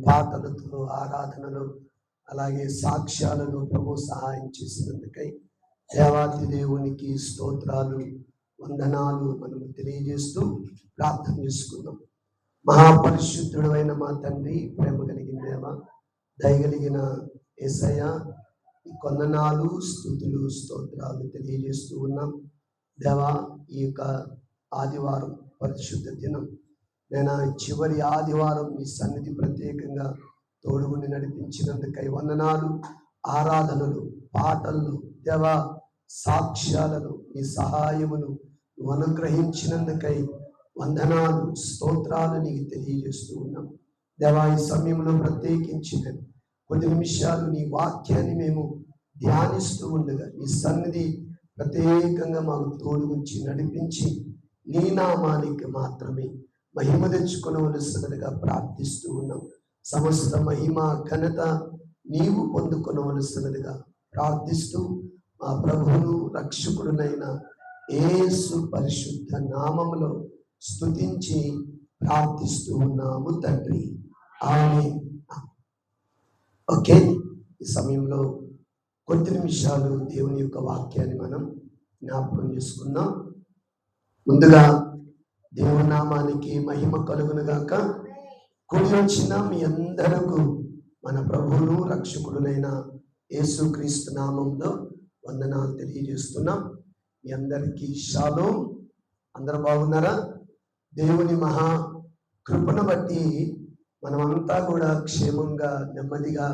పాటలతో ఆరాధనలు అలాగే సాక్ష్యాలను ప్రభు సహాయం చేసినందుకై దేవాతి దేవునికి స్తోత్రాలు వందనాలు మనము తెలియజేస్తూ ప్రార్థన చేసుకుందాం. మహాపరిశుద్ధుడు అయిన మా తండ్రి, ప్రేమ కలిగిన దేవ, దయగలిగిన యేసయ్య, ఈ కొందనాలు స్తుతులు స్తోత్రాలు తెలియజేస్తూ ఉన్నాం. దేవా, ఈ యొక్క ఆదివారం పరిశుద్ధ దినం, నేను చివరి ఆదివారం మీ సన్నిధి ప్రత్యేకంగా తోడుగుని నడిపించినందుకై వందనాలు. ఆరాధనలు, పాటలను, దేవా, సాక్ష్యాలను, మీ సహాయమును నువ్వు అనుగ్రహించినందుకై వందనాలు, స్తోత్రాలు నీకు తెలియజేస్తూ ఉన్నాం. దేవా, ఈ సమయంలో ప్రత్యేకించి కొద్ది నిమిషాలు నీ వాక్యాన్ని మేము ధ్యానిస్తూ ఉండగా నీ సన్నిధి ప్రత్యేకంగా మాకు తోడుగుంచి నడిపించి నీ నామానికి మాత్రమే మహిమ తెచ్చుకొనవలసినదిగా ప్రార్థిస్తూ ఉన్నాం. సమస్త మహిమ ఘనత నీవు పొందుకొనవలసినదిగా ప్రార్థిస్తూ మా ప్రభువును రక్షకుడునైన యేసు పరిశుద్ధ నామములో స్తుతించి ప్రార్థిస్తూ ఉన్నాము తండ్రి, ఆమేన్. ఓకే, ఈ సమయంలో కొద్ది నిమిషాలు దేవుని యొక్క వాక్యాన్ని మనం జ్ఞాపకం చేసుకుందాం. ముందుగా దేవుని నామానికి మహిమ కలుగును గాక. కూడి వచ్చిన మీ అందరకు మన ప్రభువును రక్షకుడునైన యేసుక్రీస్తు నామంలో వందనాలు తెలియజేస్తున్నాం. మీ అందరికీ షాలోం. అందరూ బాగున్నారా? దేవుని మహా కృపను బట్టి మనమంతా కూడా క్షేమంగా నెమ్మదిగా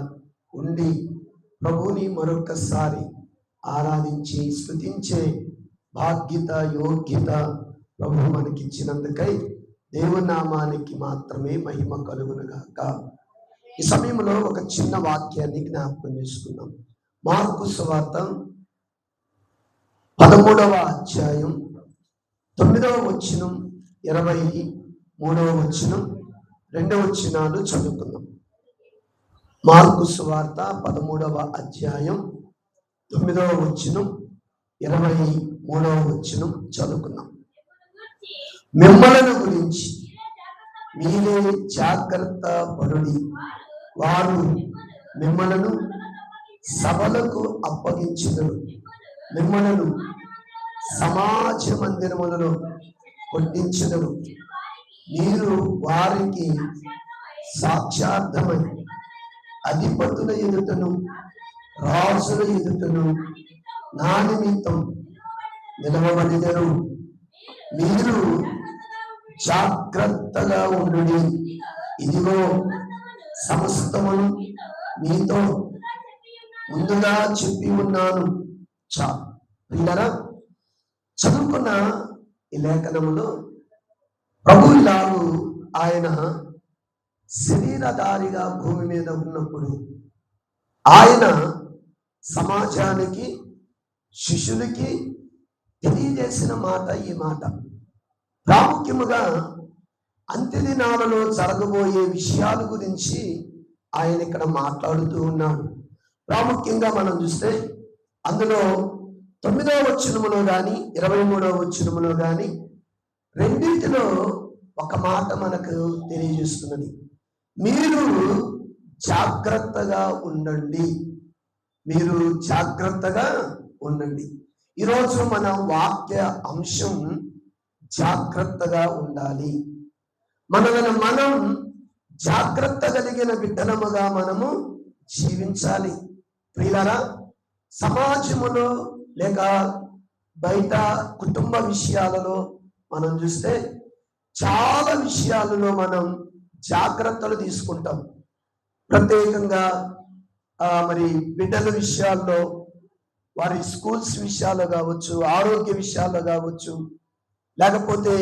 ఉండి ప్రభువుని మరొకసారి ఆరాధించి స్తుతించే భాగ్యత, యోగ్యత ప్రభు మనకిచ్చినందుకై దేవుని నామానికి మాత్రమే మహిమ కలుగునుగాక. ఈ సమయంలో ఒక చిన్న వాక్యాన్ని జ్ఞాపకం చేసుకున్నాం. మార్కు సువార్త 13వ అధ్యాయం 9వ వచనం, 23వ వచనం, 2వ వచనాలు చదువుకుందాం. మార్కు సువార్త 13వ అధ్యాయం 9వ వచనం, 23వ వచనం చదువుకుందాం. మిమ్మలను గురించి మీరే జాగ్రత్త పడుడి, వారు మిమ్మలను సభలకు అప్పగించెదరు, మిమ్మలను సమాజ మందిరములలో కొట్టించెదరు, మీరు వారికి సాక్షార్థమై అధిపతుల ఎదుటను రాజుల ఎదుటను నా నిమిత్తం నిలవబడెదరు. మీరు జాగ్రత్తగా ఉండుడి, ఇదిగో సమస్తమును మీతో ముందుగా చెప్పి ఉన్నాను. పిల్లరా, చదువుకున్న ఈ లేఖనములో ప్రభు ఇలాగూ ఆయన శరీరధారిగా భూమి మీద ఉన్నప్పుడు ఆయన సమాజానికి, శిష్యులకి తెలియజేసిన మాట ఈ మాట. ప్రాముఖ్యముగా అంత్యదినాలలో జరగబోయే విషయాల గురించి ఆయన ఇక్కడ మాట్లాడుతూ ఉన్నాడు. ప్రాముఖ్యంగా మనం చూస్తే అందులో 9వ వచనములో కానీ 23వ వచనములో కానీ రెండింటిలో ఒక మాట మనకు తెలియజేస్తున్నది. మీరు జాగ్రత్తగా ఉండండి, మీరు జాగ్రత్తగా ఉండండి. ఈరోజు మన వాక్య అంశం జాగ్రత్తగా ఉండాలి. మనలను మనం జాగ్రత్త కలిగిన బిడ్డలముగా మనము జీవించాలి. ప్రియులారా, సమాజములో లేక బయట కుటుంబ విషయాలలో మనం చూస్తే చాలా విషయాలలో మనం జాగ్రత్తలు తీసుకుంటాం. ప్రత్యేకంగా మరి బిడ్డల విషయాల్లో, వారి స్కూల్స్ విషయాల్లో కావచ్చు, ఆరోగ్య విషయాల్లో కావచ్చు, లేకపోతే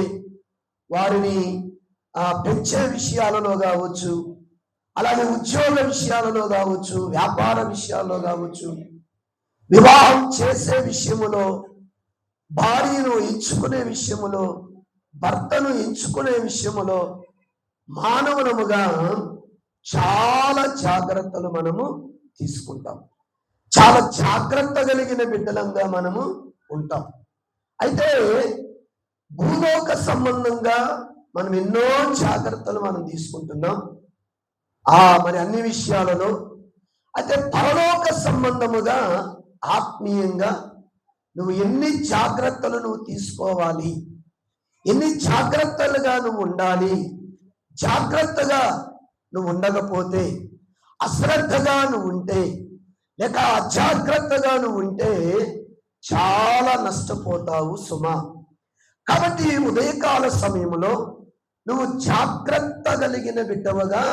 వారిని పెంచే విషయాలలో కావచ్చు, అలాగే ఉద్యోగ విషయాలలో కావచ్చు, వ్యాపార విషయాల్లో కావచ్చు, వివాహం చేసే విషయములో, భార్యను ఎంచుకునే విషయములో, భర్తను ఎంచుకునే విషయములో మానవులముగా చాలా జాగ్రత్తలు మనము తీసుకుంటాం. చాలా జాగ్రత్త కలిగిన బిడ్డలంగా మనము ఉంటాం. అయితే భూలోక సంబంధంగా మనం ఎన్నో జాగ్రత్తలు మనం తీసుకుంటున్నాం. మరి అన్ని విషయాలలో అయితే పరలోక సంబంధముగా ఆత్మీయంగా నువ్వు ఎన్ని జాగ్రత్తలు నువ్వు తీసుకోవాలి, ఎన్ని జాగ్రత్తలుగా నువ్వు ఉండాలి. జాగ్రత్తగా నువ్వు ఉండకపోతే, అశ్రద్ధగా నువ్వు ఉంటే, లేక అజాగ్రత్తగా నువ్వు ఉంటే చాలా నష్టపోతావు సుమా. కాబట్టి ఉదయకాల సమయంలో నువ్వు జాగ్రత్త కలిగిన బిడ్డవగా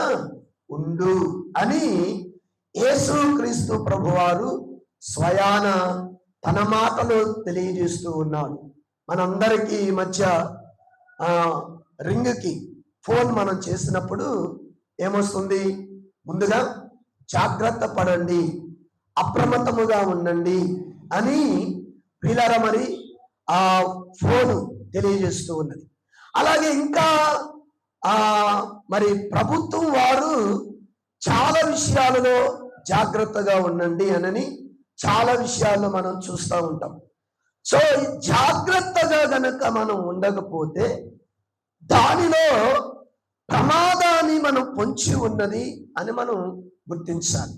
ఉండు అని యేసుక్రీస్తు ప్రభువారు స్వయాన తన మాటలో తెలియజేస్తూ ఉన్నాడు. మనందరికీ ఈ మధ్య రింగ్కి ఫోన్ మనం చేసినప్పుడు ఏమొస్తుంది? ముందుగా జాగ్రత్త పడండి, అప్రమత్తముగా ఉండండి అని ప్రియులారా మరి ఆ ఫోను తెలియజేస్తూ ఉన్నది. అలాగే ఇంకా మరి ప్రభుత్వం వారు చాలా విషయాలలో జాగ్రత్తగా ఉండండి అని చాలా విషయాల్లో మనం చూస్తూ ఉంటాం. సో జాగ్రత్తగా గనక మనం ఉండకపోతే దానిలో ప్రమాదాన్ని మనం పొంచి ఉన్నది అని మనం గుర్తించాలి.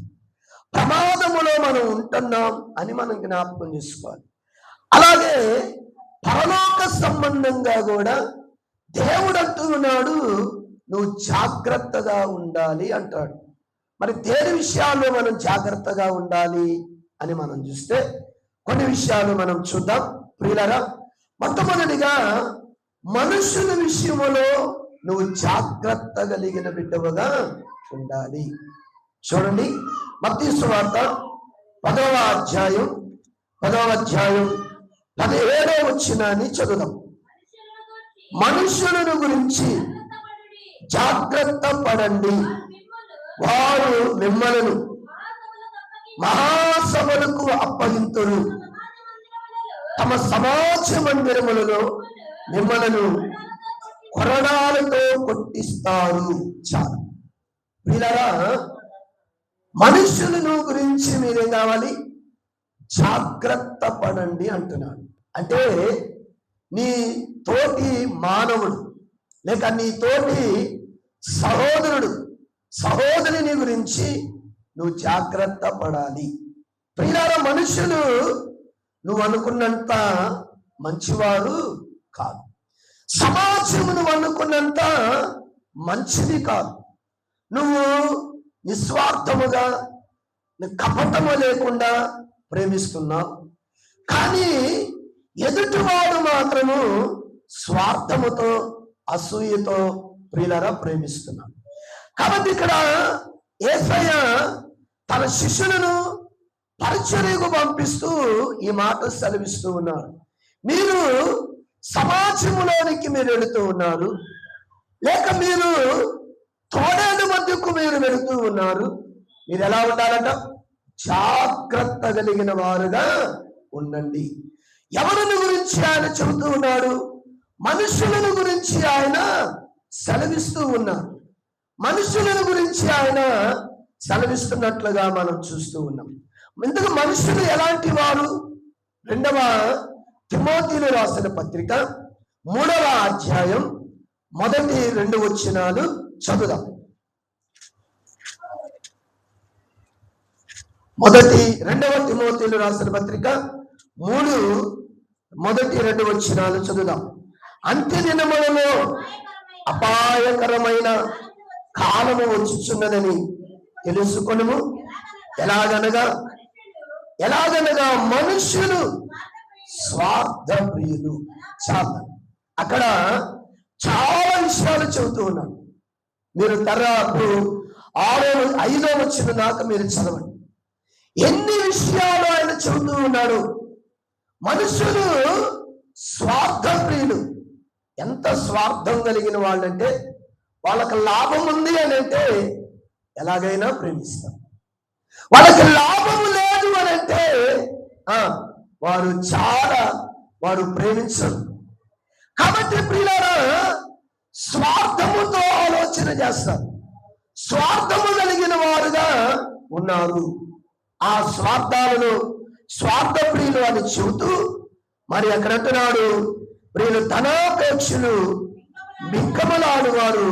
ప్రమాదములో మనం ఉంటున్నాం అని మనం జ్ఞాపకం చేసుకోవాలి. అలాగే పరలోక సంబంధంగా కూడా దేవుడు అంటూ ఉన్నాడు, నువ్వు జాగ్రత్తగా ఉండాలి అంటాడు. మరి దేని విషయాల్లో మనం జాగ్రత్తగా ఉండాలి అని మనం చూస్తే కొన్ని విషయాలు మనం చూద్దాం ప్రియులారా. మొట్టమొదటిగా మనుషుల విషయంలో నువ్వు జాగ్రత్త కలిగిన బిడ్డవుగా ఉండాలి. చూడండి, మత్తయి సువార్త 10వ అధ్యాయం 17వ వచనాన్ని చదువుదాం. మనుషులను గురించి జాగ్రత్త పడండి, వారు మిమ్మలను మహాసభలకు అప్పగింతురు, తమ సమాజ మందిరములలో మిమ్మలను కొరడాలతో కొట్టిస్తారు. చాలా వీళ్ళరా మనుషులను గురించి మీరేం కావాలి? జాగ్రత్త పడండి అంటున్నాడు. అంటే నీ తోటి మానవుడు లేక నీ తోటి సహోదరుడు సహోదరుని గురించి నువ్వు జాగ్రత్త పడాలి. ప్రియులారా, మనుషులు నువ్వు అనుకున్నంత మంచివారు కాదు, సమాజము నువ్వు అనుకున్నంత మంచిది కాదు. నువ్వు నిస్వార్థముగా కపటము లేకుండా ప్రేమిస్తున్నావు, కానీ ఎదుటివాడు మాత్రము స్వార్థముతో అసూయతో ప్రియులారా ప్రేమిస్తున్నాడు. కాబట్టి ఇక్కడ యేసయ్య తన శిష్యులను పరిచర్యకు పంపిస్తూ ఈ మాట సెలవిస్తూ ఉన్నారు. మీరు సమాజంలోనికి మీరు వెళుతూ ఉన్నారు, లేక మీరు తోడేళ్ళ మధ్యకు మీరు వెళుతూ ఉన్నారు. మీరు ఎలా ఉండాలంట? జాగ్రత్త కలిగిన వారుగా ఉండండి. ఎవరిని గురించి ఆయన చెబుతూ ఉన్నాడు? మనుషులను గురించి ఆయన సెలవిస్తూ ఉన్నాడు. మనుషులను గురించి ఆయన సెలవిస్తున్నట్లుగా మనం చూస్తూ ఉన్నాం. ఇందుకు మనుషులు ఎలాంటి వారు? 2వ తిమోతిలో రాసిన పత్రిక 3వ అధ్యాయం 1-2 వచనాలు చదువుదాం. 2వ తిమోతిలో రాసిన పత్రిక 3:1-2 వచనాలు చదువుదాం. అంత్య దినములలో అపాయకరమైన కాలము వచ్చుచున్నదని తెలుసుకొనుము. ఎలాగనగా మనుష్యులు స్వార్థ ప్రియులు. చాలా అక్కడ చాలా విషయాలు చెబుతూ ఉన్నాడు. మీరు తర్వాత 5వ వచనం దాకా మీరు చదవండి. ఎన్ని విషయాలు ఆయన చెబుతూ ఉన్నాడు. మనుషులు స్వార్థ ప్రియులు. ఎంత స్వార్థం కలిగిన వాళ్ళంటే, వాళ్ళకి లాభం ఉంది అని అంటే ఎలాగైనా ప్రేమిస్తారు. వాళ్ళకి లాభం లేదు అని అంటే వారు ప్రేమించరు. కాబట్టి ప్రియులారా, స్వార్థముతో ఆలోచన చేస్తారు, స్వార్థము కలిగిన వారుగా ఉన్నారు. ఆ స్వార్థాలను స్వార్థ ప్రియులు అని చెబుతూ మరి అక్కడ అంటున్నాడు, ప్రియులు ధనాపేక్షలు, బిక్కమలాడు వారు,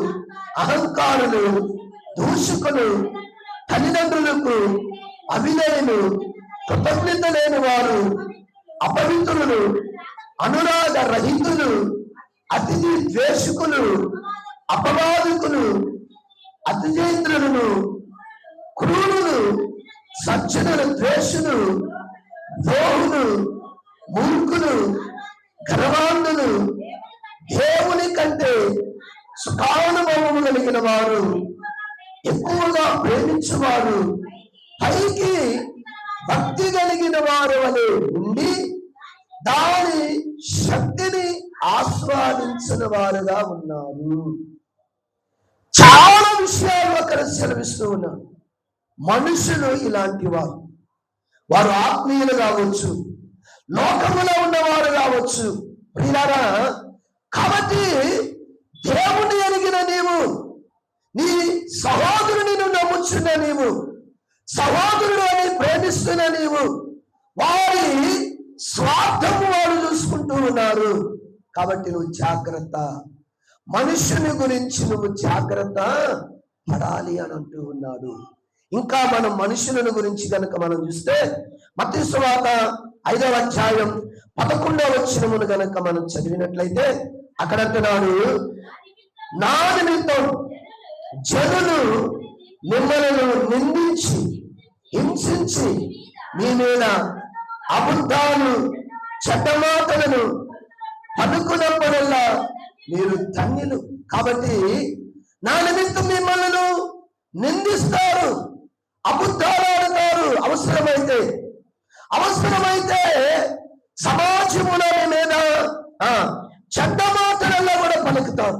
అహంకారులు, దూషకులు, తల్లిదండ్రులకు అవిధేయులు, కృతజ్ఞత లేని వారు, అపవిత్రులు, అనురాగ రహితులు, అతిథి ద్వేషకులు, అపవాదికులు, అతిజేంద్రులను, క్రూరులు, సజ్జనుల ద్వేషులు, ద్రోహులు, మూర్ఖులు, గర్వాంధులు, దేవుని కంటే సుఖానుభవము కలిగిన వారు, ఎక్కువగా ప్రేమించువారు, పైకి భక్తి కలిగిన వారు వలె ఉండి దాని శక్తిని ఆస్వాదించిన వారుగా ఉన్నారు. చాలా విషయాలు అక్కడ సెలవిస్తూ ఉన్నారు. మనుషులు ఇలాంటి వారు, వారు ఆత్మీయులు కావచ్చు, లోకములో ఉన్నవారు కావచ్చు. ప్రియులారా, కాబట్టి దేవుని ఎరిగిన నీవు, నీ సహోదరుని నమ్ముచున్న నీవు, సహోదరుడు అని ప్రేమిస్తున్న నీవు, వారి స్వార్థము వారు చూసుకుంటూ ఉన్నారు. కాబట్టి నువ్వు జాగ్రత్త, మనుషుని గురించి నువ్వు జాగ్రత్త పడాలి అని అంటూ ఉన్నాడు. ఇంకా మనం మనుషులను గురించి కనుక మనం చూస్తే మత్తయి సువార్త 5వ అధ్యాయం 11వ వచనమును కనుక మనం చదివినట్లయితే అక్కడ అంటున్నాడు, నా నిమిత్తం జనులు మిమ్మల్ని నిందించి హింసించి మీ మీద అబద్ధాలు చెడ్డ మాటలను పలుకున్నప్పుడల్లా మీరు ధన్యులు. కాబట్టి నా నిమిత్తం మిమ్మల్ని నిందిస్తారు, అబద్ధాలు ఆడతారు, అవసరమైతే సమాజములో మీద చెడ్డ మాటలలో కూడా పలుకుతారు.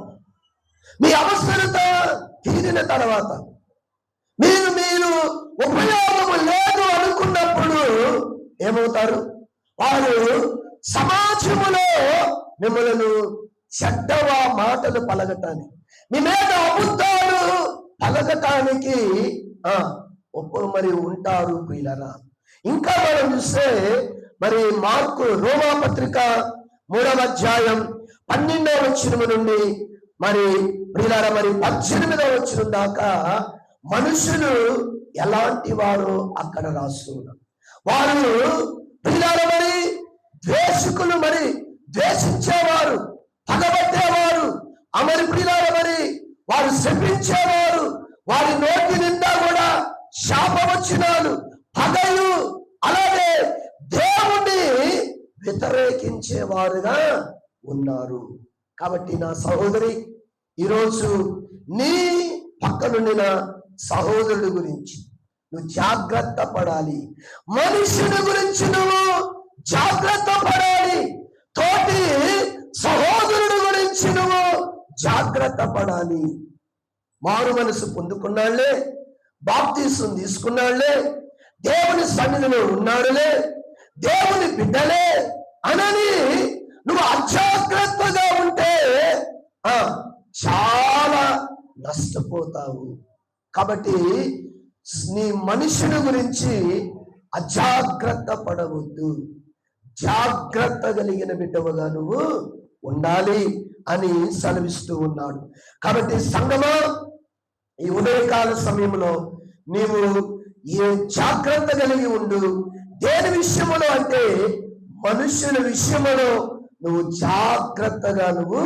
మీ అవసరత తీరిన తర్వాత మీరు ఉపయోగము లేదు అనుకున్నప్పుడు ఏమవుతారు? వారు సమాజములో మిమ్మల్ని చెడ్డవా మాటలు పలకటానికి, మీ మీద అబద్ధాలు పలకటానికి మరి ఉంటారు ప్రియులారా. ఇంకా మనం చూస్తే మరి మార్కు రోమా పత్రిక 3వ అధ్యాయం 12వ వచనం నుండి మరి ప్రియులారా మరి 18వ వచనం దాకా మనుషులు ఎలాంటి వారు అక్కడ రాస్తున్నారు. వారు ప్రియులారా మరి ద్వేషకులు, మరి ద్వేషించేవారు, పగబట్టేవారు, మరి ప్రియులారా మరి వారు శపించేవారు, వారి నోటి నిండా కూడా శాపవచనాలు, పగలు, అలాగే దేవుణ్ణి వ్యతిరేకించేవారుగా ఉన్నారు. కాబట్టి నా సహోదరి, ఈరోజు నీ పక్కనుండిన సహోదరుడి గురించి నువ్వు జాగ్రత్త పడాలి. మనుషుని గురించి నువ్వు జాగ్రత్త పడాలి. తోటి సహోదరుడి గురించి నువ్వు జాగ్రత్త పడాలి. మారు మనసు పొందుకున్నాళ్లే, బాప్తీసం తీసుకున్నాళ్లే, దేవుని సన్నిధిలో ఉన్నాడులే, దేవుని బిడ్డలే అనని నువ్వు అజాగ్రత్తగా ఉంటే చాలా నష్టపోతావు. కాబట్టి నీ మనుషుని గురించి అజాగ్రత్త పడవద్దు, జాగ్రత్త కలిగిన బిడ్డవుగా నువ్వు ఉండాలి అని సెలవిస్తూ ఉన్నాడు. కాబట్టి సంగమా, ఈ ఉదయకాల సమయంలో నీవు ఏ జాగ్రత్త కలిగి ఉండు. దేని విషయంలో అంటే మనుషుల విషయంలో నువ్వు జాగ్రత్తగా నువ్వు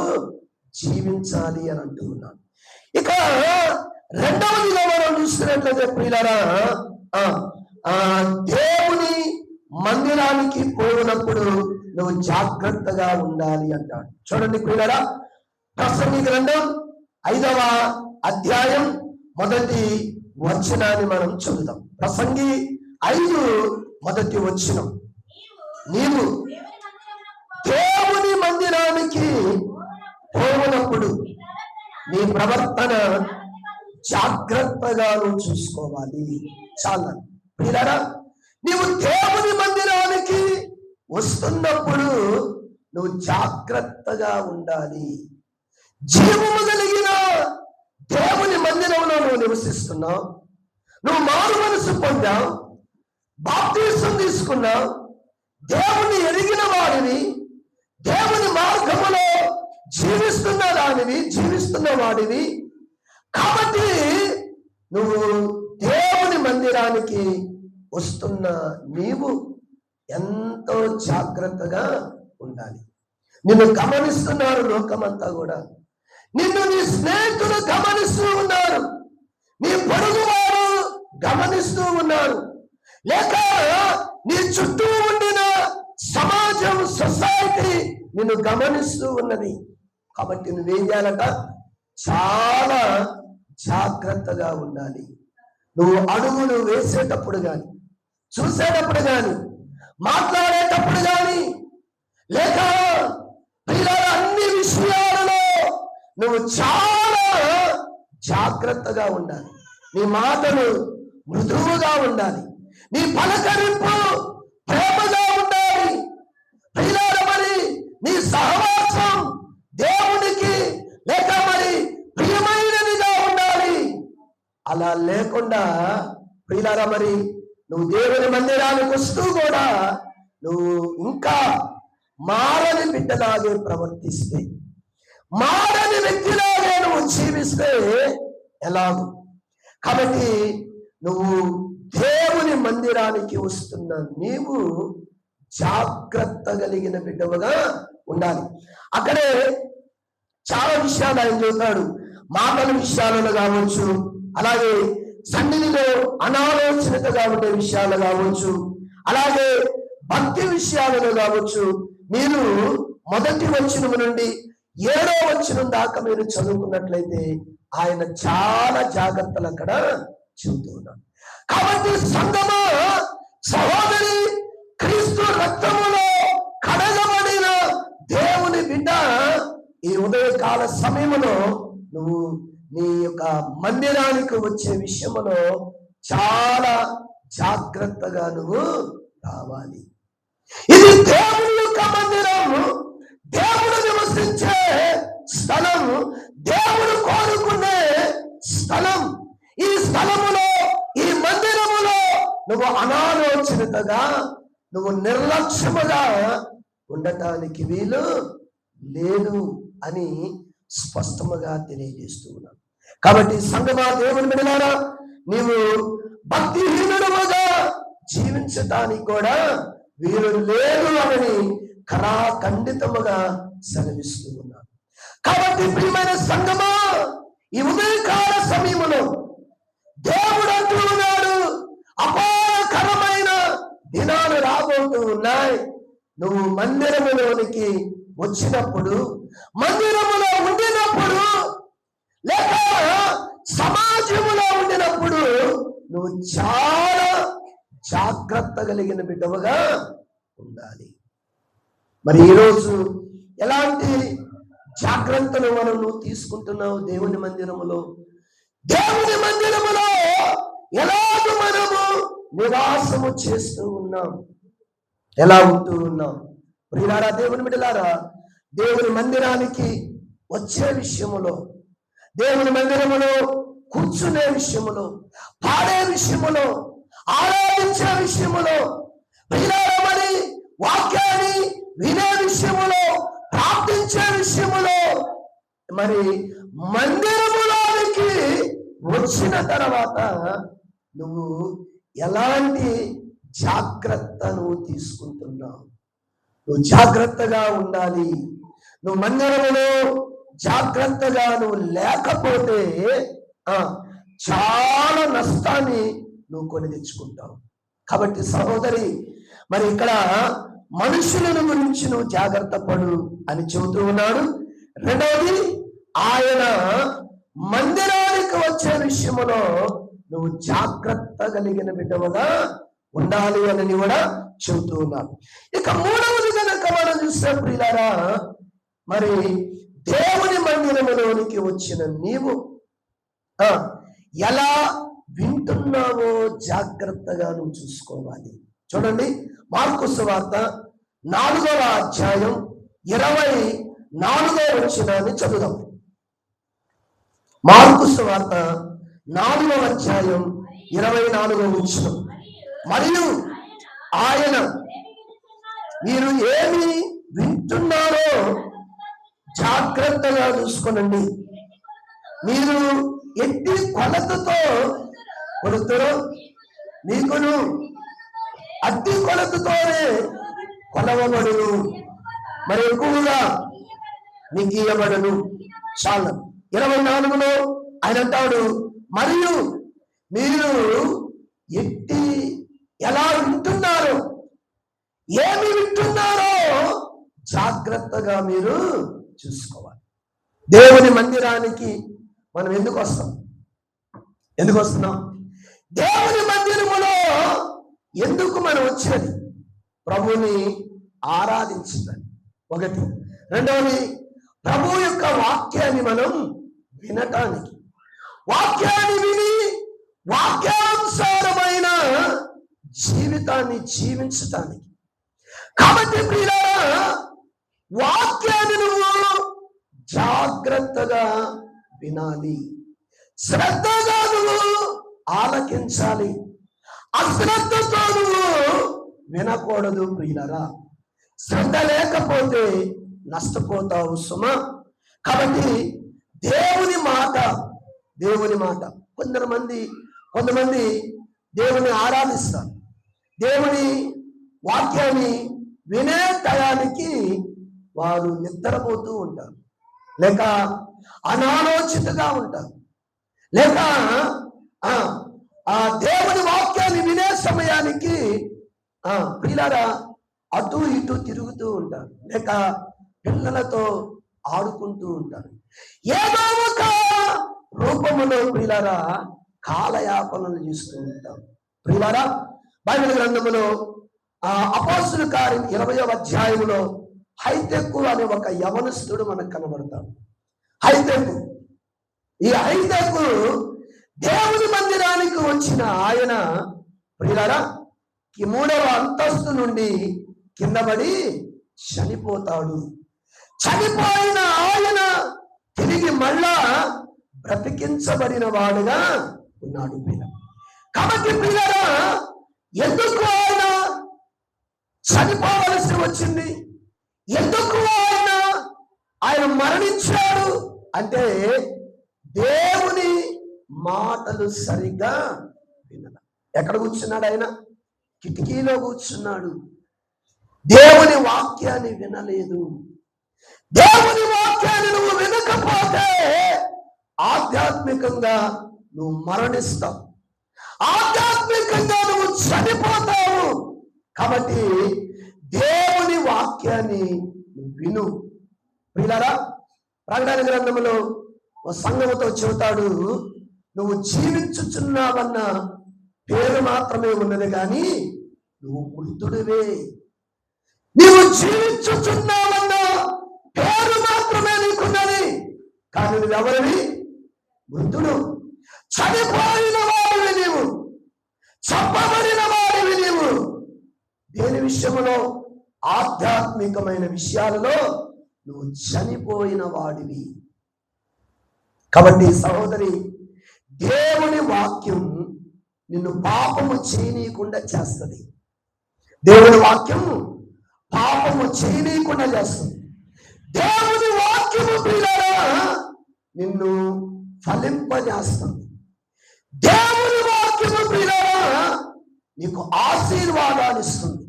జీవించాలి అని అంటూ ఉన్నాను. ఇక రెండవదిగా మనం చూస్తున్నట్లయితే ప్రియులారా, దేవుని మందిరానికి పోయినప్పుడు నువ్వు జాగ్రత్తగా ఉండాలి అంటాడు. చూడండి ప్రియులారా, ప్రసంగి గ్రంథం 5వ అధ్యాయం 1వ వచనాన్ని మనం చదువుదాం. ప్రసంగి 5:1 వచనం, నీవు దేవుని మందిరానికి పోయినప్పుడు నీ ప్రవర్తన జాగ్రత్తగా నువ్వు చూసుకోవాలి. చాలా ప్రియులారా, నీవు దేవుని మందిరానికి వస్తున్నప్పుడు నువ్వు జాగ్రత్తగా ఉండాలి. జీవము కలిగిన దేవుని మందిరంలో నువ్వు నివసిస్తున్నావు, నువ్వు మారు మనసు పొందావు, బాప్తీసం తీసుకున్నావు, దేవుని ఎరిగిన వాడిని, దేవుని మార్గములో జీవిస్తున్న వాడివి. కాబట్టి నువ్వు దేవుని మందిరానికి వస్తున్న నీవు ఎంతో జాగ్రత్తగా ఉండాలి. నిన్ను గమనిస్తున్నారు లోకమంతా కూడా. నిన్ను నీ స్నేహితులు గమనిస్తూ ఉన్నారు, నీ పొరుగు వారు గమనిస్తూ ఉన్నారు, లేక నీ చుట్టూ ఉండిన సమాజం, సొసైటీ నిన్ను గమనిస్తూ ఉన్నది. కాబట్టి నువ్వేం చేయాలట? చాలా జాగ్రత్తగా ఉండాలి. నువ్వు అడుగులు వేసేటప్పుడు కానీ, చూసేటప్పుడు కానీ, మాట్లాడేటప్పుడు కానీ, లేక అన్ని విషయాలలో నువ్వు చాలా జాగ్రత్తగా ఉండాలి. నీ మాటలు మృదువుగా ఉండాలి, నీ పలకరింపు ప్రేమగా ఉండాలి. మరి నీ సహవాసం దేవునికి లేక మరి ప్రియమైనదిగా ఉండాలి. అలా లేకుండా ప్రియులారా, మరి నువ్వు దేవుని మందిరానికి వస్తూ కూడా నువ్వు ఇంకా మారని బిడ్డలాగే ప్రవర్తిస్తే, మారని వ్యక్తిలాగే నువ్వు జీవిస్తే ఎలాగూ? కాబట్టి నువ్వు దేవుని మందిరానికి వస్తున్న నీవు జాగ్రత్త కలిగిన బిడ్డవుగా ఉండాలి. అక్కడే చాలా విషయాలు ఆయన చెబుతాడు. మాటల విషయాలలో కావచ్చు, అలాగే సన్నిధిలో అనాలోచనగా ఉండే విషయాలు కావచ్చు, అలాగే భక్తి విషయాలలో కావచ్చు. మీరు 1వ వచనం నుండి 7వ వచనం దాకా మీరు చదువుకున్నట్లయితే ఆయన చాలా జాగ్రత్తలు అక్కడ చెబుతూ ఉన్నాడు. కాబట్టి సంగమా, సహోదరి, క్రీస్తు రక్తములో కడగబడిన దేవుని బిడ్డ, ఈ ఉదయకాల సమయంలో నువ్వు నీ యొక్క మందిరానికి వచ్చే విషయంలో చాలా జాగ్రత్తగా నువ్వు రావాలి. ఇది దేవుని యొక్క మందిరము, దేవుడు నివసించే స్థలం, దేవుడు కోరుకునే స్థలం. ఈ స్థలములో, ఈ మందిరములో నువ్వు అనాలోచనగా, నువ్వు నిర్లక్ష్యముగా ఉండటానికి వీలు లేదు అని స్పష్టముగా తెలియజేస్తూ ఉన్నాను. కాబట్టి సంగమా, దేవుని బిడ్డలారా, నీవు భక్తిహీనుడుగా జీవించటానికి కూడా వీలు లేదు అని ఖండితముగా సెలవిస్తూ ఉన్నాను. కాబట్టి ప్రియమైన సంగమా, ఈ ఉదయకాల సమయంలో దేవుడు అంటూ ఉన్నాడు, అపాయకరమైన దినాలు రాబోతూ ఉన్నాయి. నువ్వు మందిరములోనికి వచ్చినప్పుడు, మందిరములో ఉండినప్పుడు, లేక సమాజములో ఉండినప్పుడు నువ్వు చాలా జాగ్రత్త కలిగిన బిడ్డవుగా ఉండాలి. మరి ఈరోజు ఎలాంటి జాగ్రత్తలు నువ్వు తీసుకుంటున్నావు? దేవుని మందిరములో, దేవుని మందిరములో ఎలాగ మనము నివాసము చేస్తూ ఉన్నాం, ఎలా ఉంటూ ఉన్నాం? ప్రియులారా, దేవుని బిడ్డలారా, దేవుని మందిరానికి వచ్చే విషయములో, దేవుని మందిరములో కూర్చునే విషయములో, పాడే విషయములో, ఆరాధించే విషయములో, ప్రియులారా, మరి వాక్యాన్ని వినే విషయములో, ప్రార్థించే విషయములో, మరి మందిరములోనికి వచ్చిన తర్వాత నువ్వు ఎలాంటి జాగ్రత్త నువ్వు తీసుకుంటున్నావు? నువ్వు జాగ్రత్తగా ఉండాలి. నువ్వు మందిరములో జాగ్రత్తగా నువ్వు లేకపోతే చాలా నష్టాన్ని నువ్వు కొని తెచ్చుకుంటావు. కాబట్టి సహోదరి, మరి ఇక్కడ మనుషులను గురించి నువ్వు జాగ్రత్త పడు అని చెబుతూ ఉన్నాడు. రెండవది, ఆయన మందిరానికి వచ్చే విషయంలో నువ్వు జాగ్రత్త కలిగిన బిడ్డవుగా ఉండాలి అని కూడా చెబుతూ ఉన్నాడు. ఇక మూడవది కనుక మనం చూస్తే ప్రియులారా, మరి దేవుని మందిరములోనికి వచ్చిన నీవు ఎలా వింటున్నావో జాగ్రత్తగా నువ్వు చూసుకోవాలి. చూడండి, మార్కు సువార్త 4వ అధ్యాయం 24వ వచనాన్ని చదువుదాం. మార్కు సువార్త 4వ అధ్యాయం 24వ వచనం. మరియు ఆయన, మీరు ఏమి వింటున్నారో జాగ్రత్తగా చూసుకోనండి. మీరు ఎట్టి కొలతతో కొలుతురో మీకును అట్టి కొలతతోనే కొలవబడును, మరి ఎక్కువగా నీకు ఇయ్యబడును. చాలు. 24లో ఆయన అంటాడు, మరియు మీరు ఎలా వింటున్నారో, ఏమి వింటున్నారో జాగ్రత్తగా మీరు చూసుకోవాలి. దేవుని మందిరానికి మనం ఎందుకు వస్తున్నాం? దేవుని మందిరములో ఎందుకు మనం వచ్చేది? ప్రభుని ఆరాధించాలి, ఒకటి. రెండవది, ప్రభు యొక్క వాక్యాన్ని మనం వినటానికి, వాక్యాన్ని విని వాక్యానుసారమైన జీవితాన్ని జీవించటానికి. కాబట్టి ప్రియులారా, వాక్యాన్ని నువ్వు జాగ్రత్తగా వినాలి, శ్రద్ధగా నువ్వు ఆలకించాలి, అశ్రద్ధతో నువ్వు వినకూడదు. ప్రియులారా, శ్రద్ధ లేకపోతే నష్టపోతావు సుమా. కాబట్టి దేవుని మాట కొంతమంది దేవుని ఆరాధిస్తారు, దేవుని వాక్యాన్ని వినే టయానికి వారు నిద్రపోతూ ఉంటారు, లేక అనాలోచితగా ఉంటారు, లేక ఆ దేవుని వాక్యాన్ని వినే సమయానికి పిల్లరా అటు ఇటు తిరుగుతూ ఉంటారు, లేక పిల్లలతో ఆడుకుంటూ ఉంటారు. ఏదో ఒక రూపములో ప్రియులారా కాలయాపనలు చేస్తూ ఉంటాం. ప్రియులారా, బైబిల్ గ్రంథములో అపోస్తలుల కార్యం 20వ అధ్యాయములో హైతెక్కు అనే ఒక యవనస్తుడు మనకు కనబడతాడు. ఈ హైతెక్కు దేవుని మందిరానికి వచ్చిన ఆయన ప్రియులారా 3వ అంతస్తు నుండి కిందపడి చనిపోతాడు. చనిపోయిన ఆయన తిరిగి మళ్ళా బ్రతికించబడిన వాడుగా ఉన్నాడు. కాబట్టి ప్రియులారా, ఎందుకు ఆయన చనిపోవలసి వచ్చింది? ఎందుకు ఆయన మరణించాడు అంటే దేవుని మాటలు సరిగ్గా వినడం. ఎక్కడ కూర్చున్నాడు ఆయన? కిటికీలో కూర్చున్నాడు. దేవుని వాక్యాన్ని వినలేదు. దేవుని వాక్యాన్ని నువ్వు వినకపోతే ఆధ్యాత్మికంగా నువ్వు మరణిస్తావు, ఆధ్యాత్మికంగా నువ్వు చనిపోతావు. కాబట్టి దేవుని వాక్యాన్ని విను. ప్రియులారా, ప్రకటన గ్రంథంలో ఓ సంఘముతో చెబుతాడు, నువ్వు జీవించుచున్నావన్న పేరు మాత్రమే ఉన్నది కానీ నువ్వు మృతుడివే. నువ్వు జీవించుచున్నావన్న పేరు మాత్రమే నీకున్నది, కానీ నువ్వెవరివి? మృతుడు. చనిపోయిన వాడివి నీవు, చంపబడిన వాడివి నీవు. దేని విషయంలో? ఆధ్యాత్మికమైన విషయాలలో నువ్వు చనిపోయిన వాడివి. కాబట్టి సహోదరి, దేవుని వాక్యం నిన్ను పాపము చేయనీయకుండా చేస్తుంది. దేవుని వాక్యం పాపము చేయనీయకుండా చేస్తుంది. దేవుని వాక్యము ప్రియులారా నిన్ను ఫలింపజేస్తుంది. దేవుని వాక్యము ప్రియులారా నీకు ఆశీర్వాదాన్ని ఇస్తుంది.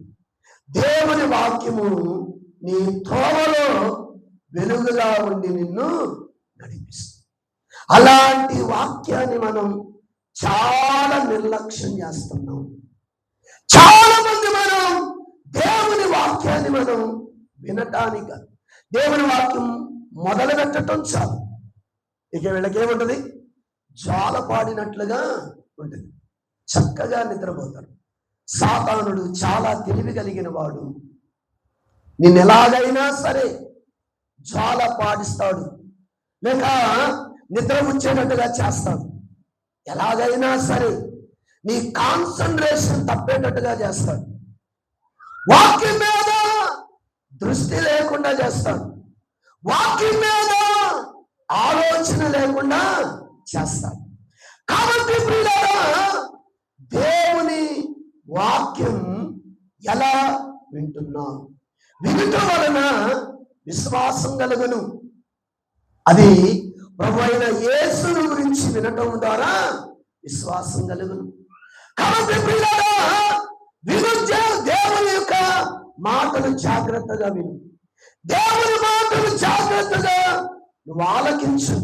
దేవుని వాక్యము నీ త్రోవలో వెలుగుగా ఉండి నిన్ను నడిపిస్తుంది. అలాంటి వాక్యాన్ని మనం చాలా నిర్లక్ష్యం చేస్తున్నాం. చాలా మంది మనం దేవుని వాక్యాన్ని మనం వినటానికి, దేవుని వాక్యం మొదలు పెట్టడం చాలు, ఇక వీళ్ళకేముంటది? జాల పాడినట్లుగా ఉంటుంది, చక్కగా నిద్రపోతారు. సాతానుడు చాలా తెలివి కలిగిన వాడు. నిన్ను ఎలాగైనా సరే జాల పాడిస్తాడు, లేక నిద్ర ముచ్చేటట్టుగా చేస్తాడు. ఎలాగైనా సరే నీ కాన్సన్ట్రేషన్ తప్పేటట్టుగా చేస్తాడు. వాక్యం మీద దృష్టి లేకుండా చేస్తాడు. వాక్యం మీద ఆలోచన లేకుండా చేస్తాడు. కాబట్టి ప్రియులారా, దేవుని వాక్యం ఎలా వింటున్నావు? వినటం వలన విశ్వాసం కలుగును. అది ప్రభు అయిన యేసుని గురించి వినటం ద్వారా విశ్వాసం కలుగును. కాబట్టి దేవుని యొక్క మాటలు జాగ్రత్తగా విను. దేవుని మాటలు జాగ్రత్తగా నువ్వు ఆలకించు.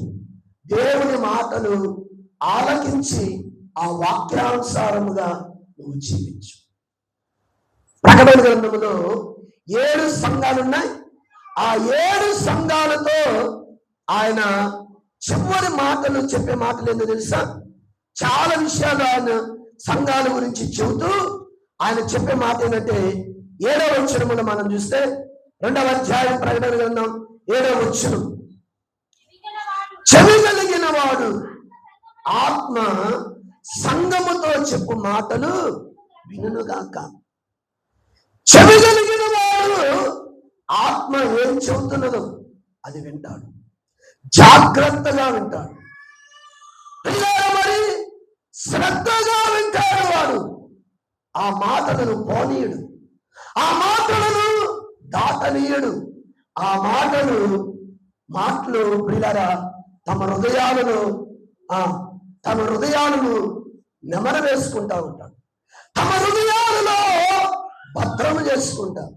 దేవుని మాటలు ఆలకించి ఆ వాక్యానుసారముగా నువ్వు జీవించు. ప్రకటన గ్రంథములో 7 సంఘాలు ఉన్నాయి. ఆ 7 సంఘాలతో ఆయన చివరి మాటలు చెప్పే మాటలు ఏంటో తెలుసా? చాలా విషయాలు ఆయన సంఘాల గురించి చెబుతూ ఆయన చెప్పే మాట ఏంటంటే 7వ వచనములో మనం చూస్తే 2వ అధ్యాయం ప్రకటన గ్రంథం 7వ వచనం, చెవి కలిగిన వాడు ఆత్మ సంఘముతో చెప్పు మాటలు వినుగాక. చెవి కలిగిన వాడు ఆత్మ ఏం చెబుతున్నదో అది వింటాడు, జాగ్రత్తగా వింటాడు. మరి శ్రద్ధగా వింటాడు వాడు. ఆ మాటలను పోనీయుడు, ఆ మాటలను దాటనీయుడు. ఆ మాటలు ప్రియులారా తమ హృదయాలను నెమర వేసుకుంటా ఉంటాడు. తమ హృదయాలలో భద్రము చేసుకుంటారు.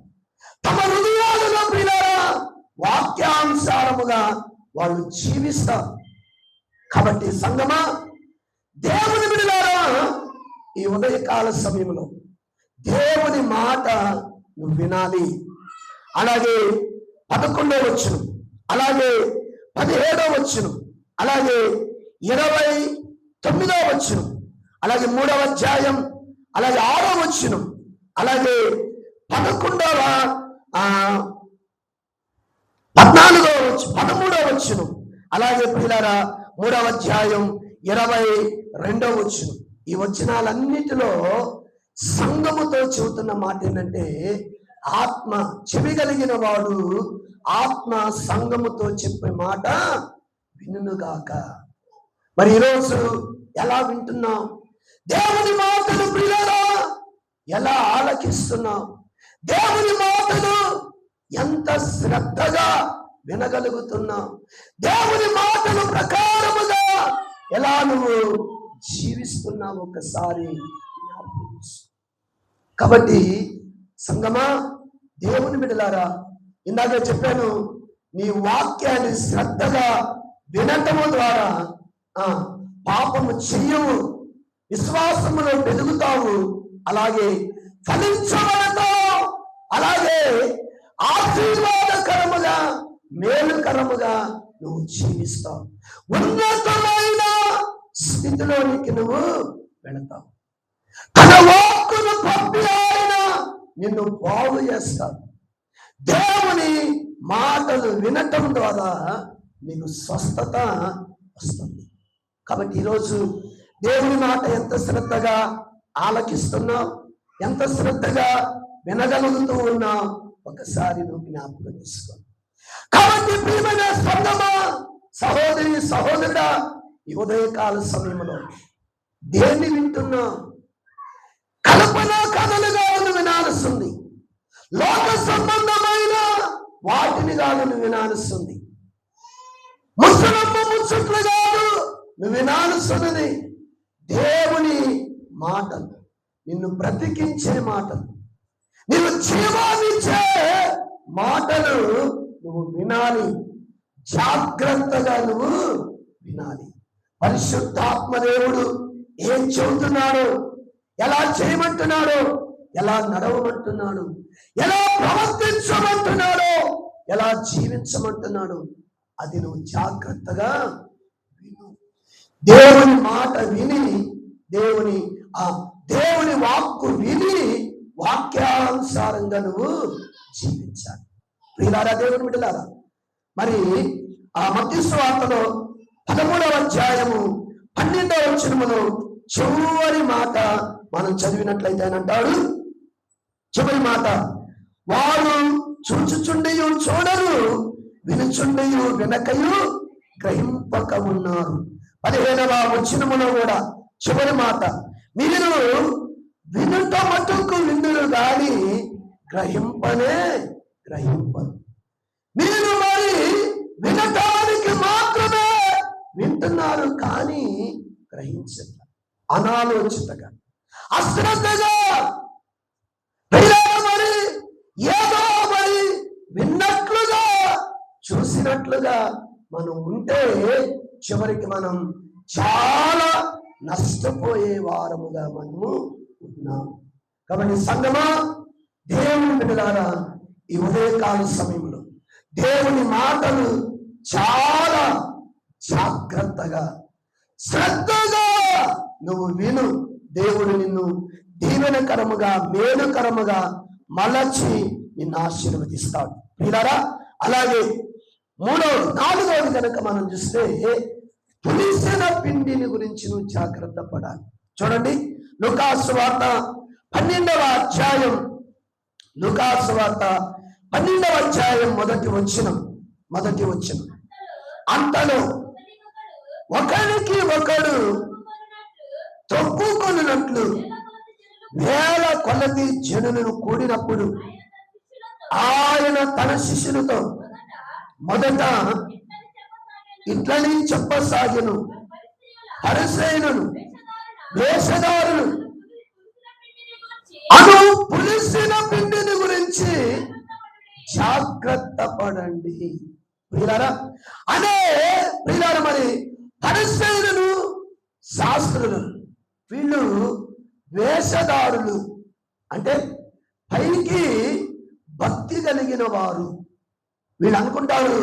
తమ హృదయాలలో ప్రియులారా వాక్యానుసారముగా వాళ్ళు జీవిస్తారు. కాబట్టి సంగమా, దేవుని బిడ్డలారా, ఈ ఉదయకాల సమయంలో దేవుని మాట నువ్వు వినాలి. అలాగే 11వ వచనం, అలాగే 17వ వచనం, అలాగే 29వ వచనం, అలాగే 3వ అధ్యాయం, అలాగే 6వ వచనం, అలాగే 11వ 13వ వచనం, అలాగే పిల్లరా 3వ అధ్యాయం 22వ వచనం. ఈ వచనాలన్నిటిలో సంఘముతో చెబుతున్న మాట ఏంటంటే, ఆత్మ చెవి కలిగిన వాడు ఆత్మ సంఘముతో చెప్పే మాట వినుగాక. మరి ఈరోజు ఎలా వింటున్నావు? దేవుని మాటలు ప్రియులారా ఎలా ఆలకిస్తున్నావు? దేవుని మాటలు ఎంత శ్రద్ధగా వినగలుగుతున్నావు? దేవుని మాటలు ప్రకారముగా ఎలా నువ్వు జీవిస్తున్నావు? ఒకసారి కాబట్టి సంగమా, దేవుని బిడ్డలారా, ఇందాక చెప్పాను, నీ వాక్యాన్ని శ్రద్ధగా వినటము ద్వారా పాపము చెయ్యవు, విశ్వాసములో పెరుగుతావు, అలాగే ఫలించబడతావు, అలాగే ఆశీర్వాదకరముగా మేలుకరముగా నువ్వు జీవిస్తావు. ఉన్నతమైన స్థితిలోనికి నువ్వు వెళతావు. తన వాక్కును పంపి ఆయన నిన్ను బాగు చేస్తాడు. దేవుని మాటలు వినటం ద్వారా నీకు స్వస్థత వస్తుంది. కాబట్టి ఈరోజు దేవుని మాట ఎంత శ్రద్ధగా ఆలకిస్తున్నావు, ఎంత శ్రద్ధగా వినగలుగుతూ ఉన్నావు, ఒకసారి నువ్వు జ్ఞాపకం చేసుకో. కాబట్టి ప్రియమైన సంగమా, సహోదరి సహోదరుడా, ఈ ఉదయకాల సమయంలో దేన్ని వింటున్నావు? కల్పన కథలుగా వినాల్సింది, లోక సంబంధమైన వాటిని కాదు నువ్వు వినాల్సింది, ముసలమ్మ ముచ్చట్లు కాదు నువ్వు వినాల్సినది దేవుని మాటలు, నిన్ను బ్రతికించే మాటలు, నిన్ను జీవాన్నిచ్చే మాటలు నువ్వు వినాలి. జాగ్రత్తగా నువ్వు వినాలి. పరిశుద్ధాత్మ దేవుడు ఏం చెబుతున్నాడు, ఎలా చేయమంటున్నాడు, ఎలా నడవమంటున్నాడు, ఎలా ప్రవర్తించమంటున్నాడో, ఎలా జీవించమంటున్నాడు, అది నువ్వు జాగ్రత్తగా విను. దేవుని మాట విని, దేవుని వాక్కు విని వాక్యానుసారంగా నువ్వు జీవించాలి. ప్రియులారా, దేవుని బిడ్డలారా, మరి ఆ మత్తయి సువార్తలో 13వ అధ్యాయము 12వ వచనములో చివరి మాట మనం చదివినట్లయితే అంటాడు, చివరి మాట, వారు చూచుచుండియు చూడరు, వినుచుండియు వినకయు గ్రహింపక ఉన్నారు. 15వ వచనములో కూడా చివరి మాట, మీరు వినుట మటుకు విందురు గాని గ్రహింపరు. మీరు మరి వినటానికి మాత్రమే వింటున్నారు కానీ గ్రహించట, అనాలోచితగా, అశ్రద్ధగా, మరి ఏదో మరి విన్నట్లుగా చూసినట్లుగా మనం ఉంటే చివరికి మనం చాలా నష్టపోయే వారముగా మనము ఉన్నాం. కాబట్టి సంగమా, దేవుని బిడ్డలారా, ఈ ఉదయకాల సమయంలో దేవుని మాటలు చాలా జాగ్రత్తగా శ్రద్ధగా నువ్వు విను. దేవుడు నిన్ను దీవెనకరముగా మేలుకరముగా మలచి నిన్ను ఆశీర్వదిస్తాడు ప్రియులారా. అలాగే నాలుగవది కనుక మనం చూస్తే పులిసిన పిండిని గురించి నువ్వు జాగ్రత్త పడాలి. చూడండి, లూకాసు వార్త 12వ అధ్యాయం, లూకాసు వార్త 12వ అధ్యాయం మొదటి వచనం. అంతలో ఒకరికి ఒకడు తొక్కుకొనున్నట్లు వేల కొలది జనులను కూడినప్పుడు ఆయన తన శిష్యులతో మొదట ఇట్లని చెప్పసాగెను, పరిసయ్యులను వేషధారులు అను పులిసిన పిండిని గురించి జాగ్రత్త పడండి ప్రియులారా. ప్రియులారా, మరి పరిసయ్యులను శాస్త్రులు వీళ్ళు వేషధారులు అంటే పైకి భక్తి కలిగిన వారు. వీళ్ళు అనుకుంటారు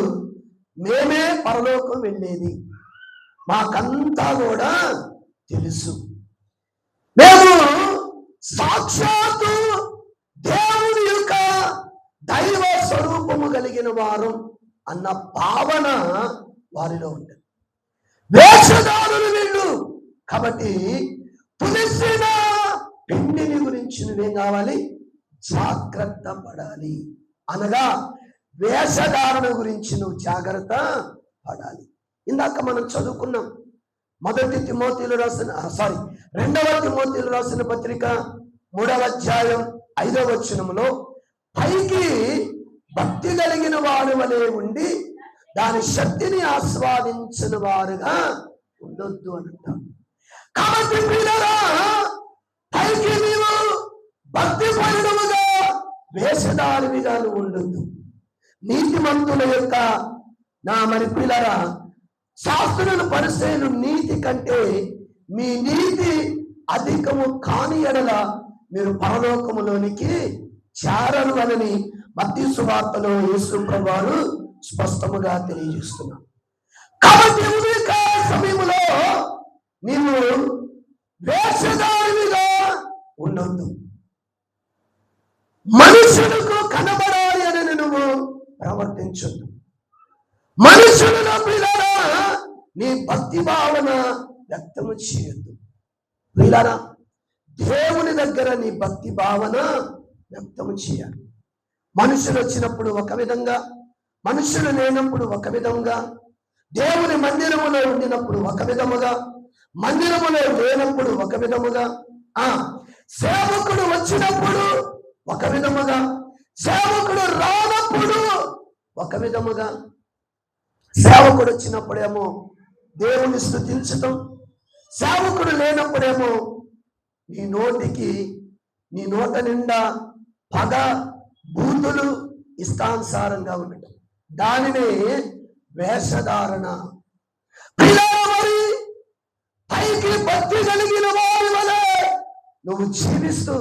మేమే పరలోకం వెళ్ళేది, మాకంతా కూడా తెలుసు, మేము సాక్షాత్తు దేవుని యొక్క దైవ స్వరూపము కలిగిన వారు అన్న భావన వారిలో ఉంటుంది. వేషధారులు వీళ్ళు. కాబట్టి పులిసిన పిండిని గురించి నువ్వేం కావాలి? జాగ్రత్త పడాలి. అనగా వేషధారణ గురించి నువ్వు జాగ్రత్త పడాలి. ఇందాక మనం చదువుకున్నాం 2వ తిమోతిలో రాసిన పత్రిక 3వ అధ్యాయం 5వ వచనంలో పైకి భక్తి కలిగిన వారి వలె ఉండి దాని శక్తిని ఆస్వాదించిన వారుగా ఉండొద్దు అంటాం. కాబట్టి ప్రియులారా, పైకి నీవు భక్తి పరుడుగా వేషధారునిగా నువ్వు ఉండొద్దు. నీతిమంతుల యొక్క మరి ప్రియులారా, శాస్త్రులను పరిశీలన నీతి కంటే మీ నీతి అధికము కాని ఎడల మీరు పరలోకములోనికి చేరరు అని మత్తయి సువార్తలో యేసు ప్రభువు స్పష్టముగా తెలియజేస్తున్నారు. కాబట్టి ఉదయకాల సమయంలో నీవు వేషధారునిగా ఉండొద్దు. మనుషులకు కనబడాలి అని నువ్వు ప్రవర్తించొద్దు. మనుషులలో ప్రియులారా నీ భక్తి భావన వ్యక్తము చేయొద్దు. ప్రియులారా, దేవుని దగ్గర నీ భక్తి భావన వ్యక్తము చేయాలి. మనుషులు వచ్చినప్పుడు ఒక విధంగా, మనుషులు లేనప్పుడు ఒక విధంగా, దేవుని మందిరములో ఉండినప్పుడు ఒక విధముగా, మందిరములో లేనప్పుడు ఒక విధముగా, సేవకుడు వచ్చినప్పుడు ఒక విధముగా, సేవకుడు రానప్పుడు ఒక విధముగా. సేవకుడు వచ్చినప్పుడేమో దేవుని స్తుతించటం, సేవకుడు లేనప్పుడేమో నీ నోట నిండా పగ, బూతులు ఇష్టానుసారంగా ఉండటం, దానినే వేషధారణ. మరి పైకి భక్తి కలిగిన వారి వలె నువ్వు జీవిస్తూ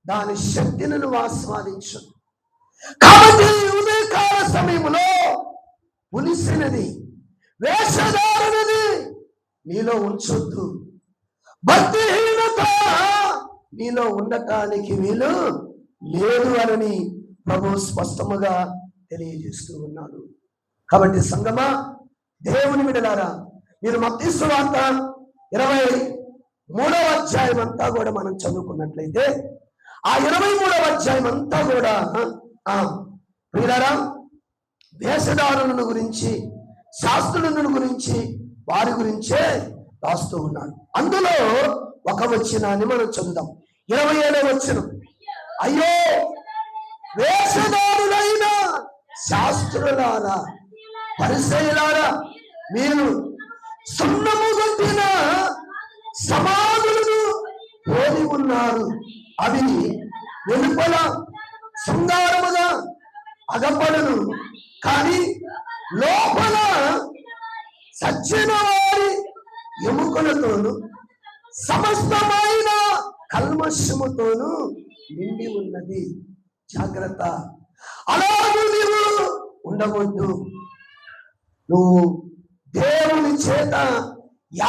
దాని శక్తిని నువ్వు ఆస్వాదించు. కాబట్టి ఉదయకాల సమయంలో పులిసినది, వేషధారణది నీలో ఉంచొద్దు. భక్తిహీనత నీలో ఉండటానికి వీలు లేదు అని ప్రభు స్పష్టముగా తెలియజేస్తూ ఉన్నాడు. కాబట్టి సంగమా, దేవుని బిడ్డలారా, మీరు మత్తయి సువార్త 23వ అధ్యాయం అంతా కూడా మనం చదువుకున్నట్లయితే ఆ 23వ అధ్యాయం అంతా కూడా ప్రియులారా వేషధారులను గురించి, శాస్త్రులను గురించి, వారి గురించే రాస్తూ ఉన్నాడు. అందులో ఒక వచనాన్ని మనం చదువుదాం. 27వ వచనం, అయ్యో వేషధారులైన శాస్త్రులారా, పరిసయ్యులారా, మీరు సున్నము కొట్టిన సమాధులను పోలి ఉన్నారు. అవి వెలుపల శృంగారముగా అగపడను, కానీ లోపల సచ్చిన వారి ఎముకలతోను సమస్తమైన కల్మషముతోను నిండి ఉన్నది. జాగ్రత్త, అలాగే నీవు ఉండవద్దు. నువ్వు దేవుని చేత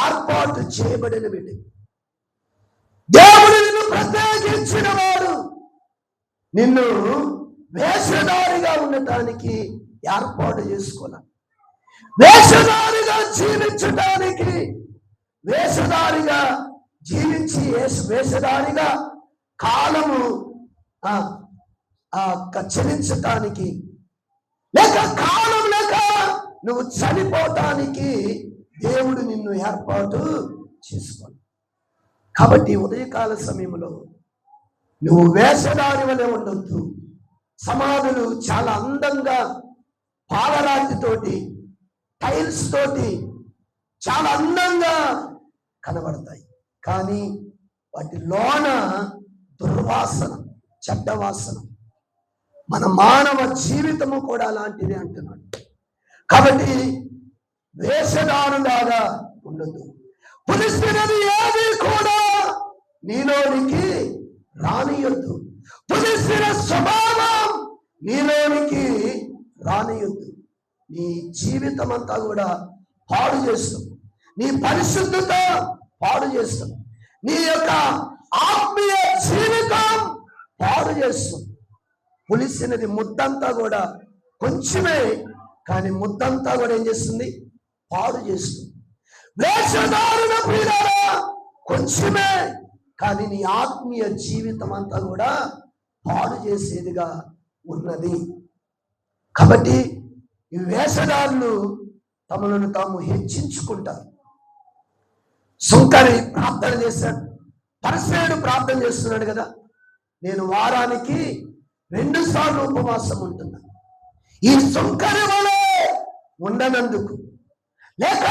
ఏర్పాటు చేయబడిన బిడ్డ, దేవుడు నిన్ను ప్రత్యేకించిన వాడు. నిన్ను వేషధారిగా ఉండటానికి ఏర్పాటు చేసుకోవాలి. వేషధారిగా జీవించడానికి, వేషధారిగా జీవించి వేషధారిగా కాలము చెల్లించటానికి, లేక కాలం లేక నువ్వు చనిపోవటానికి దేవుడు నిన్ను ఏర్పాటు చేసుకోవాలి. కాబట్టి ఉదయకాల సమయంలో నువ్వు వేషధారి వలె ఉండొద్దు. సమాధులు చాలా అందంగా పాలరాతితోటి, టైల్స్ తోటి చాలా అందంగా కనబడతాయి, కానీ వాటి లోన దుర్వాసన, చెడ్డవాసన. మన మానవ జీవితము కూడా అలాంటిది అంటున్నాడు. కాబట్టి వేషధారులాగా ఉండదు. పులిసినది ఏది కూడా నీలోనికి రానియొద్దు. పులిసిన స్వభావం నీలోనికి రానియొద్దు. నీ జీవితం అంతా కూడా పాడు చేస్తాం. నీ పరిశుద్ధత పాడు చేస్తాం. నీ యొక్క ఆత్మీయ జీవితం పాడు చేస్తాం. పులిసినది ముద్దంతా కూడా కొంచెమే, కానీ ముద్దంతా కూడా ఏం చేస్తుంది? పాడు చేస్తుంది. వేషధారణ ప్రియులారా కొంచెమే, కానీ నీ ఆత్మీయ జీవితం అంతా కూడా పాడు చేసేదిగా ఉన్నది. కాబట్టి ఈ వేషధారులు తమలను తాము హెచ్చించుకుంటారు. సుంకరి ప్రార్థన చేశాడు, పరిసేయుడు ప్రార్థన చేస్తున్నాడు కదా, నేను వారానికి 2 సార్లు ఉపవాసం ఉంటున్నా. ఈ సుంకరి వలె ఉండనందుకు, లేక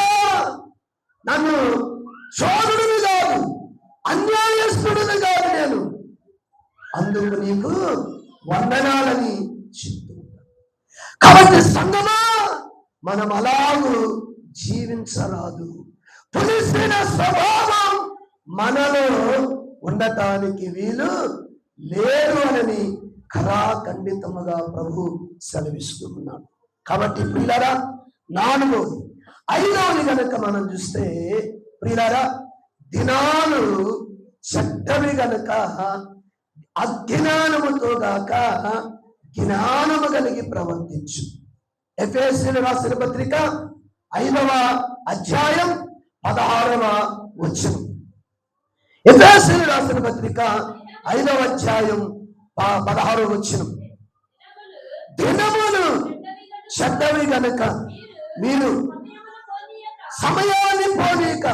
నన్ను చోరుడిని కాదు, అన్యాయస్తుడిని కాదు నేను, అందుకు నీకు వందనాలని చెప్తూ ఉంటాను. కాబట్టి సంగమా, మనం అలాగూ జీవించరాదు. పులిసిన స్వభావం మనలో ఉండటానికి వీలు లేదు అని ఖరాఖండితముగా ప్రభు సెలవిస్తూ ఉన్నాడు. కాబట్టి ప్రియులారా, 4వది. 5వది గనక మనం చూస్తే ప్రియులారా, దినాలు చెడ్డవి గనక అజ్ఞానముతో గాక జ్ఞానము కలిగి ప్రవర్తించు. ఎఫెసీయులకు రాసిన పత్రిక 5వ అధ్యాయం 16వ వచనం. ఎఫెసీయులకు రాసిన పత్రిక 5వ అధ్యాయం 16వ వచనం. దినములు చెడ్డవి గనక మీరు సమయాన్ని పోనీక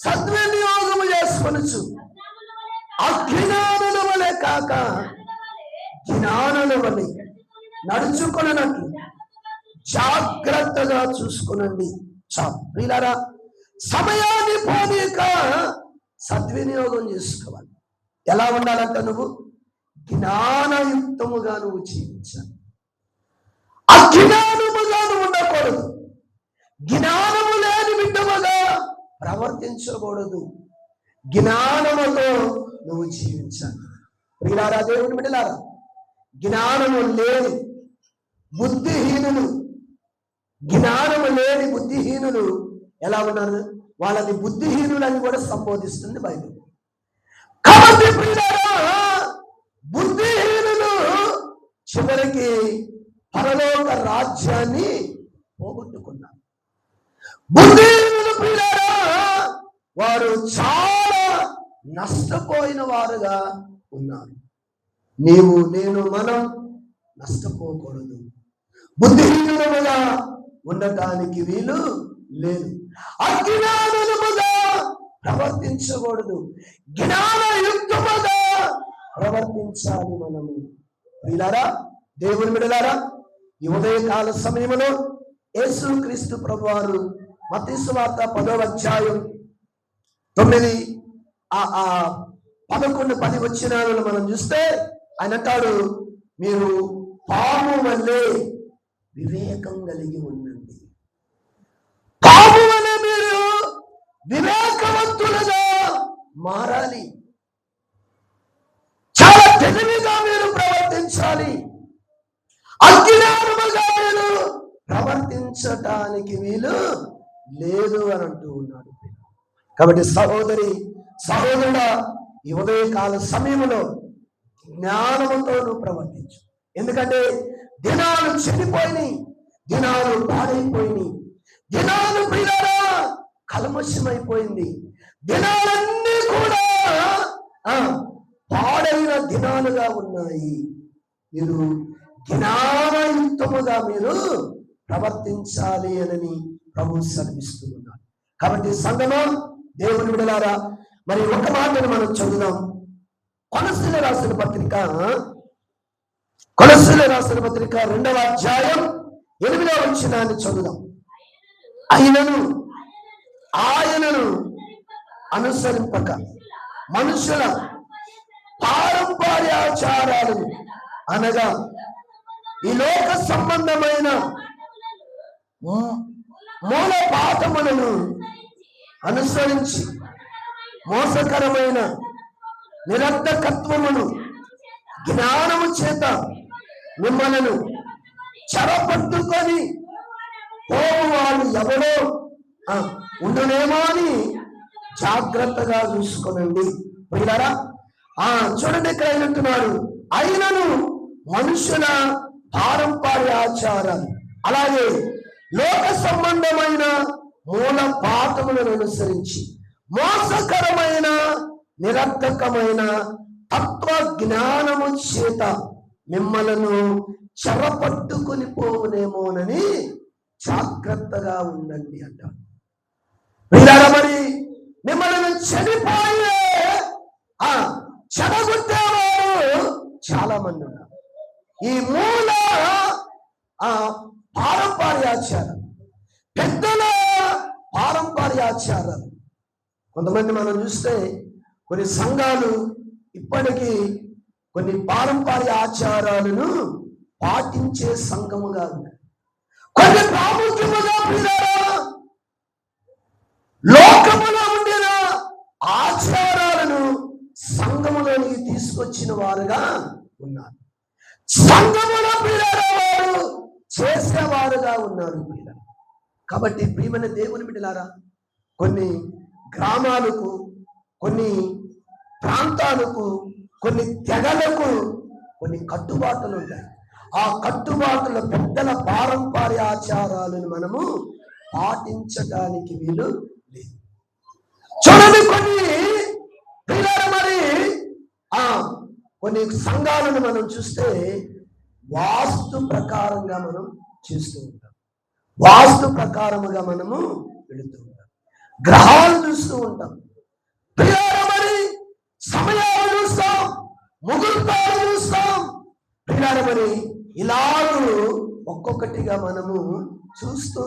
సద్వినియోగము చేసుకొనుచు అజ్ఞానుల వలె కాక జ్ఞానుల వలె నడుచుకొనట్లు జాగ్రత్తగా చూసుకునండి. ప్రియులారా, సమయాన్ని పోనీక సద్వినియోగం చేసుకోవాలి. ఎలా ఉండాలంట? నువ్వు జ్ఞానయుక్తముగా నువ్వు జీవించాలి. అజ్ఞానముగా నువ్వు ఉండకూడదు. జ్ఞానము లేని బిడ్డముగా ప్రవర్తించకూడదు. జ్ఞానముతో నువ్వు జీవించాలి. ప్రియులారా, దేవుని బిడ్డలారా, జ్ఞానము లేని బుద్ధిహీనులు, జ్ఞానము లేని బుద్ధిహీనులు ఎలా ఉన్నారు? వాళ్ళని బుద్ధిహీనులని కూడా సంబోధిస్తుంది బైబిల్. కాబట్టి ప్రియులారా, బుద్ధిహీనులు చివరికి పరలోక రాజ్యాన్ని పోగొట్టుకున్నారు. బుద్ధిహీనులు ప్రియులారా, వారు చాలా నష్టపోయిన వారుగా ఉన్నారు. నీవు, నేను, మనం నష్టపోకూడదు. బుద్ధిహీనులుగా ఉండటానికి వీలు లేదు. అజ్ఞానులుగా ప్రవర్తించకూడదు. జ్ఞానయుక్తముగా ప్రవర్తించాలి మనము. ప్రియులారా, దేవుని బిడ్డలారా, ఈ ఉదయకాల సమయంలో యేసుక్రీస్తు ప్రభువారు మత్తయి సువార్త 10వ అధ్యాయం 9 11 10 వచనాలను మనం చూస్తే ఆయన అంటాడు, మీరు పాము వల్లే వివేకం కలిగి ఉండండి. పాము వల్లే మీరు వివేకవంతులుగా మారాలి. చాలా తెలివిగా మీరు ప్రవర్తించాలి. అజ్ఞానముగా మీరు ప్రవర్తించటానికి వీలు లేదు అని అంటూ ఉన్నాడు. కాబట్టి సహోదరుడా, ఈ ఉదయకాల సమయంలో జ్ఞానముతో నువ్వు ప్రవర్తించు. ఎందుకంటే దినాలు చెడిపోయినాయి, దినాలు పాడైపోయినాయి, దినాలు ప్రియులారా కల్మషమైపోయింది. దినాలన్నీ కూడా పాడైన దినాలుగా ఉన్నాయి. మీరు జ్ఞానయుక్తముగా మీరు ప్రవర్తించాలి అని ప్రభు సెలవిస్తూ ఉన్నారు. కాబట్టి సంగమా, దేవుని బిడ్డలారా, మరి ఒక మాటను మనం చదువుదాం. కొలస్సీయులకు రాసిన పత్రిక 2వ అధ్యాయం 8వ వచనాన్ని చదువుదాం. ఆయనను అనుసరింపక మనుషుల పారంపర్యాచారాలను అనగా ఈ లోక సంబంధమైన మూల పాఠములను అనుసరించి మోసకరమైన నిరర్ధకత్వమును జ్ఞానము చేత మిమ్మలను చెరపట్టుకొని పోవాడు ఎవడో ఉండనేమో అని జాగ్రత్తగా చూసుకోనండి. ప్రియులారా, చూడండి, ఇక్కడ అయినట్టున్నాడు, అయినను మనుషుల పారంపర్యాచారాలు అలాగే లోక సంబంధమైన మూల పాఠములను అనుసరించి మోసకరమైన నిరర్థకమైన తత్వ జ్ఞానము చేత మిమ్మలను చెరపట్టుకుని పోవునేమోనని జాగ్రత్తగా ఉండండి అంటారు. మరి మిమ్మల్ని చెడిపోయే చెడగొట్టేవారు చాలా మంది ఉన్నారు. ఈ మూల పారంపర్యాచారం, పెద్దల పారంపర్యాచారాలు. కొంతమంది మనం చూస్తే కొన్ని సంఘాలు ఇప్పటికీ కొన్ని పారంపర్య ఆచారాలను పాటించే సంఘముగా ఉన్నాయి. కొన్ని ప్రాముఖ్యముగా లోకములో ఉండిన ఆచారాలను సంఘములోనికి తీసుకొచ్చిన వారుగా ఉన్నారు. సంఘములో వారు చేసేవారుగా ఉన్నారు. కాబట్టి ప్రియమైన దేవుని బిడ్డలారా, కొన్ని గ్రామాలకు, కొన్ని ప్రాంతాలకు, కొన్ని తెగలకు కొన్ని కట్టుబాట్లు ఉంటాయి. ఆ కట్టుబాట్ల పెద్దల పారంపర్య ఆచారాలను మనము పాటించడానికి వీలు లేదు. చూడండి, కొన్ని సంఘాలను మనం చూస్తే వాస్తు ప్రకారంగా మనం చూస్తూ ఉంటాం. వాస్తు ప్రకారముగా మనము వెళుతూ ఉంటాం. గ్రహాలు చూస్తూ ఉంటాం. మరి సమయాలు చూస్తాం, ముహూర్తాలు చూస్తాం. మరి ఇలాగూ ఒక్కొక్కటిగా మనము చూస్తూ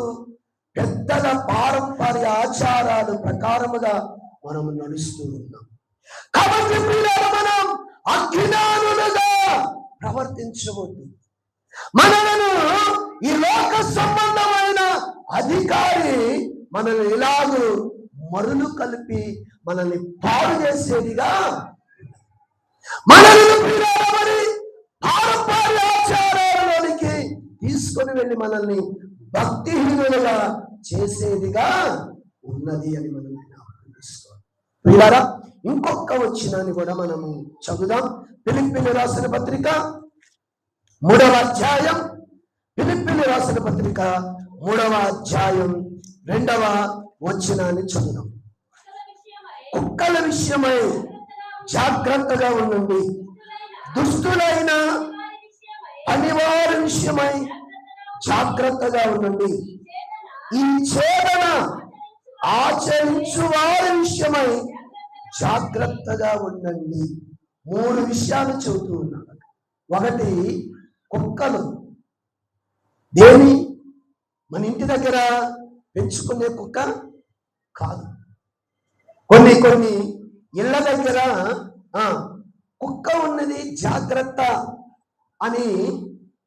పెద్దల పారంపర్య ఆచారాలు ప్రకారముగా మనము నడుస్తూ ఉన్నాం. కాబట్టి మనం అజ్ఞానులుగా ప్రవర్తించవద్దు. మనలను ఈ లోక సంబంధమైన అధికారి మనల్ని ఇలాగూ మరులు కలిపి మనల్ని పాడు చేసేదిగా, మనల్ని పారంపర్యాచారాలలోనికి తీసుకొని వెళ్ళి మనల్ని భక్తిహీనులుగా చేసేదిగా ఉన్నది అని మనం తెలుసుకోవాలి. ప్రియులారా, ఇంకొక వచనాన్ని కూడా మనము చదువుదాం. ఫిలిప్పీయులకు రాసిన పత్రిక 3వ అధ్యాయం, ఫిలిప్పీయులకు రాసిన పత్రిక 3వ అధ్యాయం 2వ వచనాన్ని చదువుదాం. కుక్కల విషయమై జాగ్రత్తగా ఉండండి, దుష్టులైన పనివారి విషయమై జాగ్రత్తగా ఉండండి, ఈ చేదన ఆచరించు వారి విషయమై జాగ్రత్తగా ఉండండి. 3 విషయాలు చెబుతూ ఉన్నాడు. ఒకటి, కుక్కలు. దేని మన ఇంటి దగ్గర పెంచుకునే కుక్క కాదు. కొన్ని ఇళ్ళ దగ్గర కుక్క ఉన్నది జాగ్రత్త అని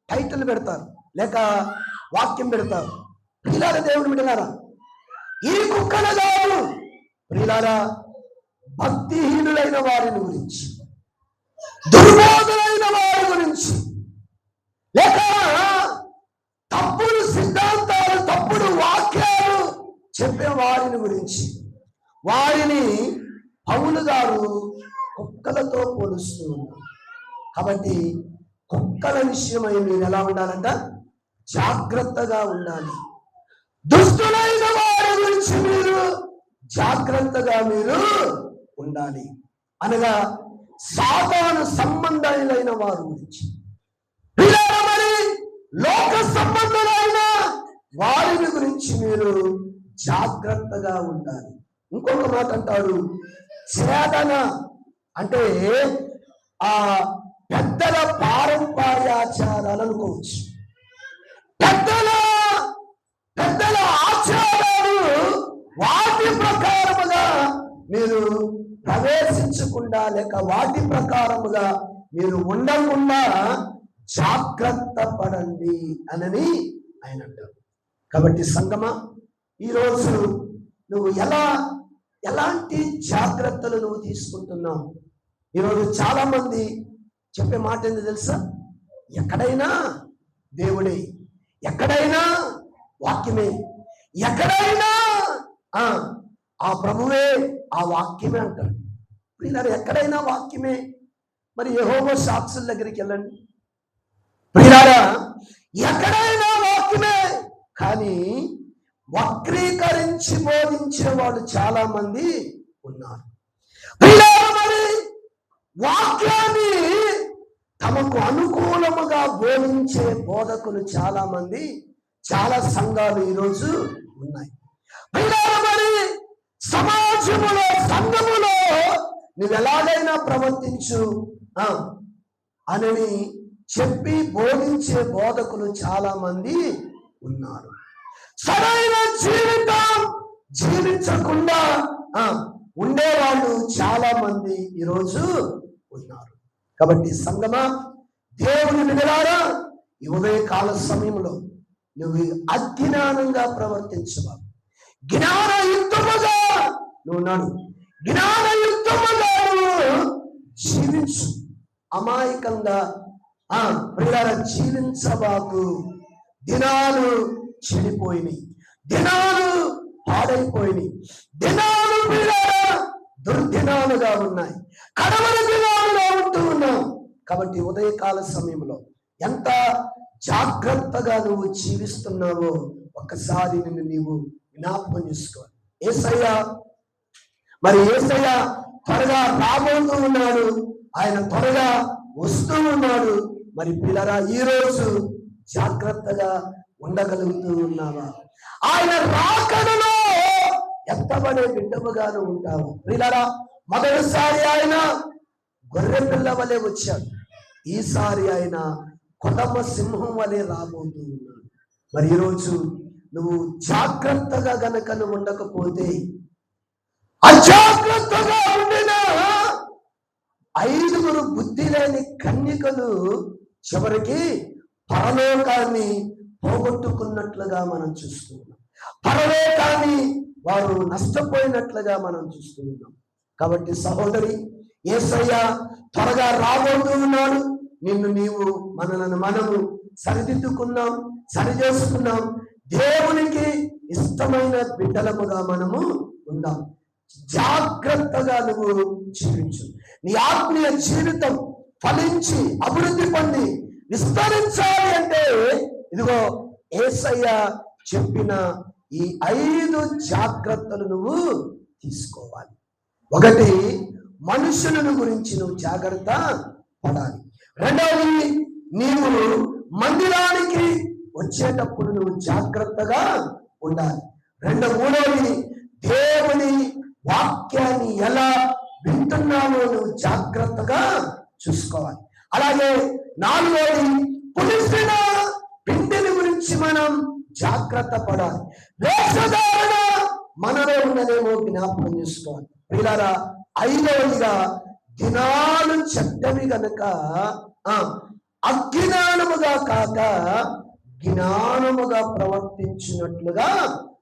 టైటిల్ పెడతారు, లేక వాక్యం పెడతారు. ప్రియులారా, దేవుని బిడ్డలారా, ఈ కుక్కల కాదు ప్రియులారా, భక్తిహీనులైన వారిని గురించి, దుర్బోధులైన వారి గురించి, లేక తప్పుడు సిద్ధాంతాలు, తప్పుడు వాక్యాలు చెప్పే వారిని గురించి, వారిని పౌలు గారు కుక్కలతో పోలుస్తూ ఉన్నారు. కాబట్టి కుక్కల విషయమై మీరు ఎలా ఉండాలంట? జాగ్రత్తగా ఉండాలి. దుష్టులైన వారి గురించి మీరు జాగ్రత్తగా మీరు ఉండాలి. అనగా సాతాను సంబంధాలైన వారి గురించి, మరి లోక సంబంధులైన వారిని గురించి మీరు జాగ్రత్తగా ఉండాలి. ఇంకొక మాట అంటాడు, ఛేదన అంటే ఆ పెద్దల పారంపర్యాచారాలు అనుకోవచ్చు. పెద్దల ఆచారాలు, వాటి ప్రకారముగా మీరు ప్రవేశించకుండా, లేక వాటి ప్రకారముగా మీరు ఉండకుండా జాగ్రత్త పడండి అని ఆయన అంటారు. కాబట్టి సంగమా, ఈరోజు నువ్వు ఎలాంటి జాగ్రత్తలు నువ్వు తీసుకుంటున్నావు? ఈరోజు చాలా మంది చెప్పే మాట ఏంది తెలుసా? ఎక్కడైనా దేవుడే, ఎక్కడైనా వాక్యమే, ఎక్కడైనా ఆ ప్రభువే, ఆ వాక్యమే అంటాడు. ప్రియులారా, ఎక్కడైనా వాక్యమే. మరి యెహోవా సాక్షుల దగ్గరికి వెళ్ళండి ప్రియులారా, ఎక్కడైనా వాక్యమే. కానీ వక్రీకరించి బోధించే వాళ్ళు చాలా మంది ఉన్నారు. ప్రియులారా, మరి వాక్యాన్ని తమకు అనుకూలముగా బోధించే బోధకులు చాలా మంది, చాలా సంఘాలు ఈరోజు ఉన్నాయి. మరి సమాజములో, సంఘములో నువ్వు ఎలాగైనా ప్రవర్తించు అని చెప్పి బోధించే బోధకులు చాలా మంది ఉన్నారు. సరైన జీవితం జీవించకుండా ఉండేవాళ్ళు చాలా మంది ఈరోజు ఉన్నారు. కాబట్టి సంగమా, దేవుని బిడ్డలారా, ఈ ఉదయకాల సమయంలో నువ్వు అజ్ఞానంగా ప్రవర్తించవాలి. జ్ఞానయుక్తముగా నువ్వు నడు, జ్ఞానయుక్తముగా నువ్వు జీవించు. అమాయకంగా ప్రియులారా జీవించబాకు. దినాలు చెడిపోయినాయి, దినాలు పాడైపోయినాయి, దినాలు ప్రియులారా దుర్దినాలుగా ఉన్నాయి, కడవరి దినాలుగా ఉంటూ ఉన్నాం. కాబట్టి ఉదయకాల సమయంలో ఎంత జాగ్రత్తగా నువ్వు జీవిస్తున్నావో ఒక్కసారి నిన్ను నీవు జ్ఞాపకం చేసుకోవాలి. యేసయ్య త్వరగా రాబోతూ ఉన్నాడు, ఆయన త్వరగా వస్తూ ఉన్నాడు. మరి పిల్లరా, ఈరోజు జాగ్రత్తగా ఉండగలుగుతూ ఉన్నావా? ఆయన రాకడలో ఎత్తబడే బిడ్డముగాను ఉంటావు. పిల్లరా, మొదటిసారి ఆయన గొర్రె పిల్ల వలె వచ్చాడు, ఈసారి ఆయన కొదమ సింహం వలె రాబోతూ ఉన్నాడు. మరి ఈరోజు నువ్వు జాగ్రత్తగా గనక నువ్వు ఉండకపోతే, అజాగ్రత్తగా ఉండిన 5 బుద్ధి లేని కన్యకలు చివరికి పరలోకాన్ని పోగొట్టుకున్నట్లుగా మనం చూస్తున్నాం. పరలోకాన్ని వారు నష్టపోయినట్లుగా మనం చూస్తున్నాం. కాబట్టి సహోదరి, యేసయ్య త్వరగా రాబోతూ ఉన్నాడు. నిన్ను నీవు, మనము సరిదిద్దుకున్నాం, సరిచేసుకున్నాం. దేవునికి ఇష్టమైన బిడ్డలముగా మనము ఉందాం. జాగ్రత్తగా నువ్వు జీవించు. నీ ఆత్మీయ జీవితం ఫలించి అభివృద్ధి పొంది విస్తరించాలి అంటే ఇదిగో యేసయ్య చెప్పిన ఈ 5 జాగ్రత్తలు నువ్వు తీసుకోవాలి. 1, మనుషులను గురించి నువ్వు జాగ్రత్త పడాలి. 2, నీవు మందిరానికి వచ్చేటప్పుడు నువ్వు జాగ్రత్తగా ఉండాలి. 3, దేవుని వాక్యాన్ని ఎలా వింటున్నావో నువ్వు జాగ్రత్తగా చూసుకోవాలి. అలాగే 4, పులిసిన పిండిని గురించి మనం జాగ్రత్త పడాలి. వేషధారణ మనలో ఉన్నదేమో జ్ఞాపకం చేసుకోవాలి ప్రియులారా. ఐదవదిగా దినాలు చెడ్డవి గనక అజ్ఞానముగా కాక జ్ఞానముగా ప్రవర్తించినట్లుగా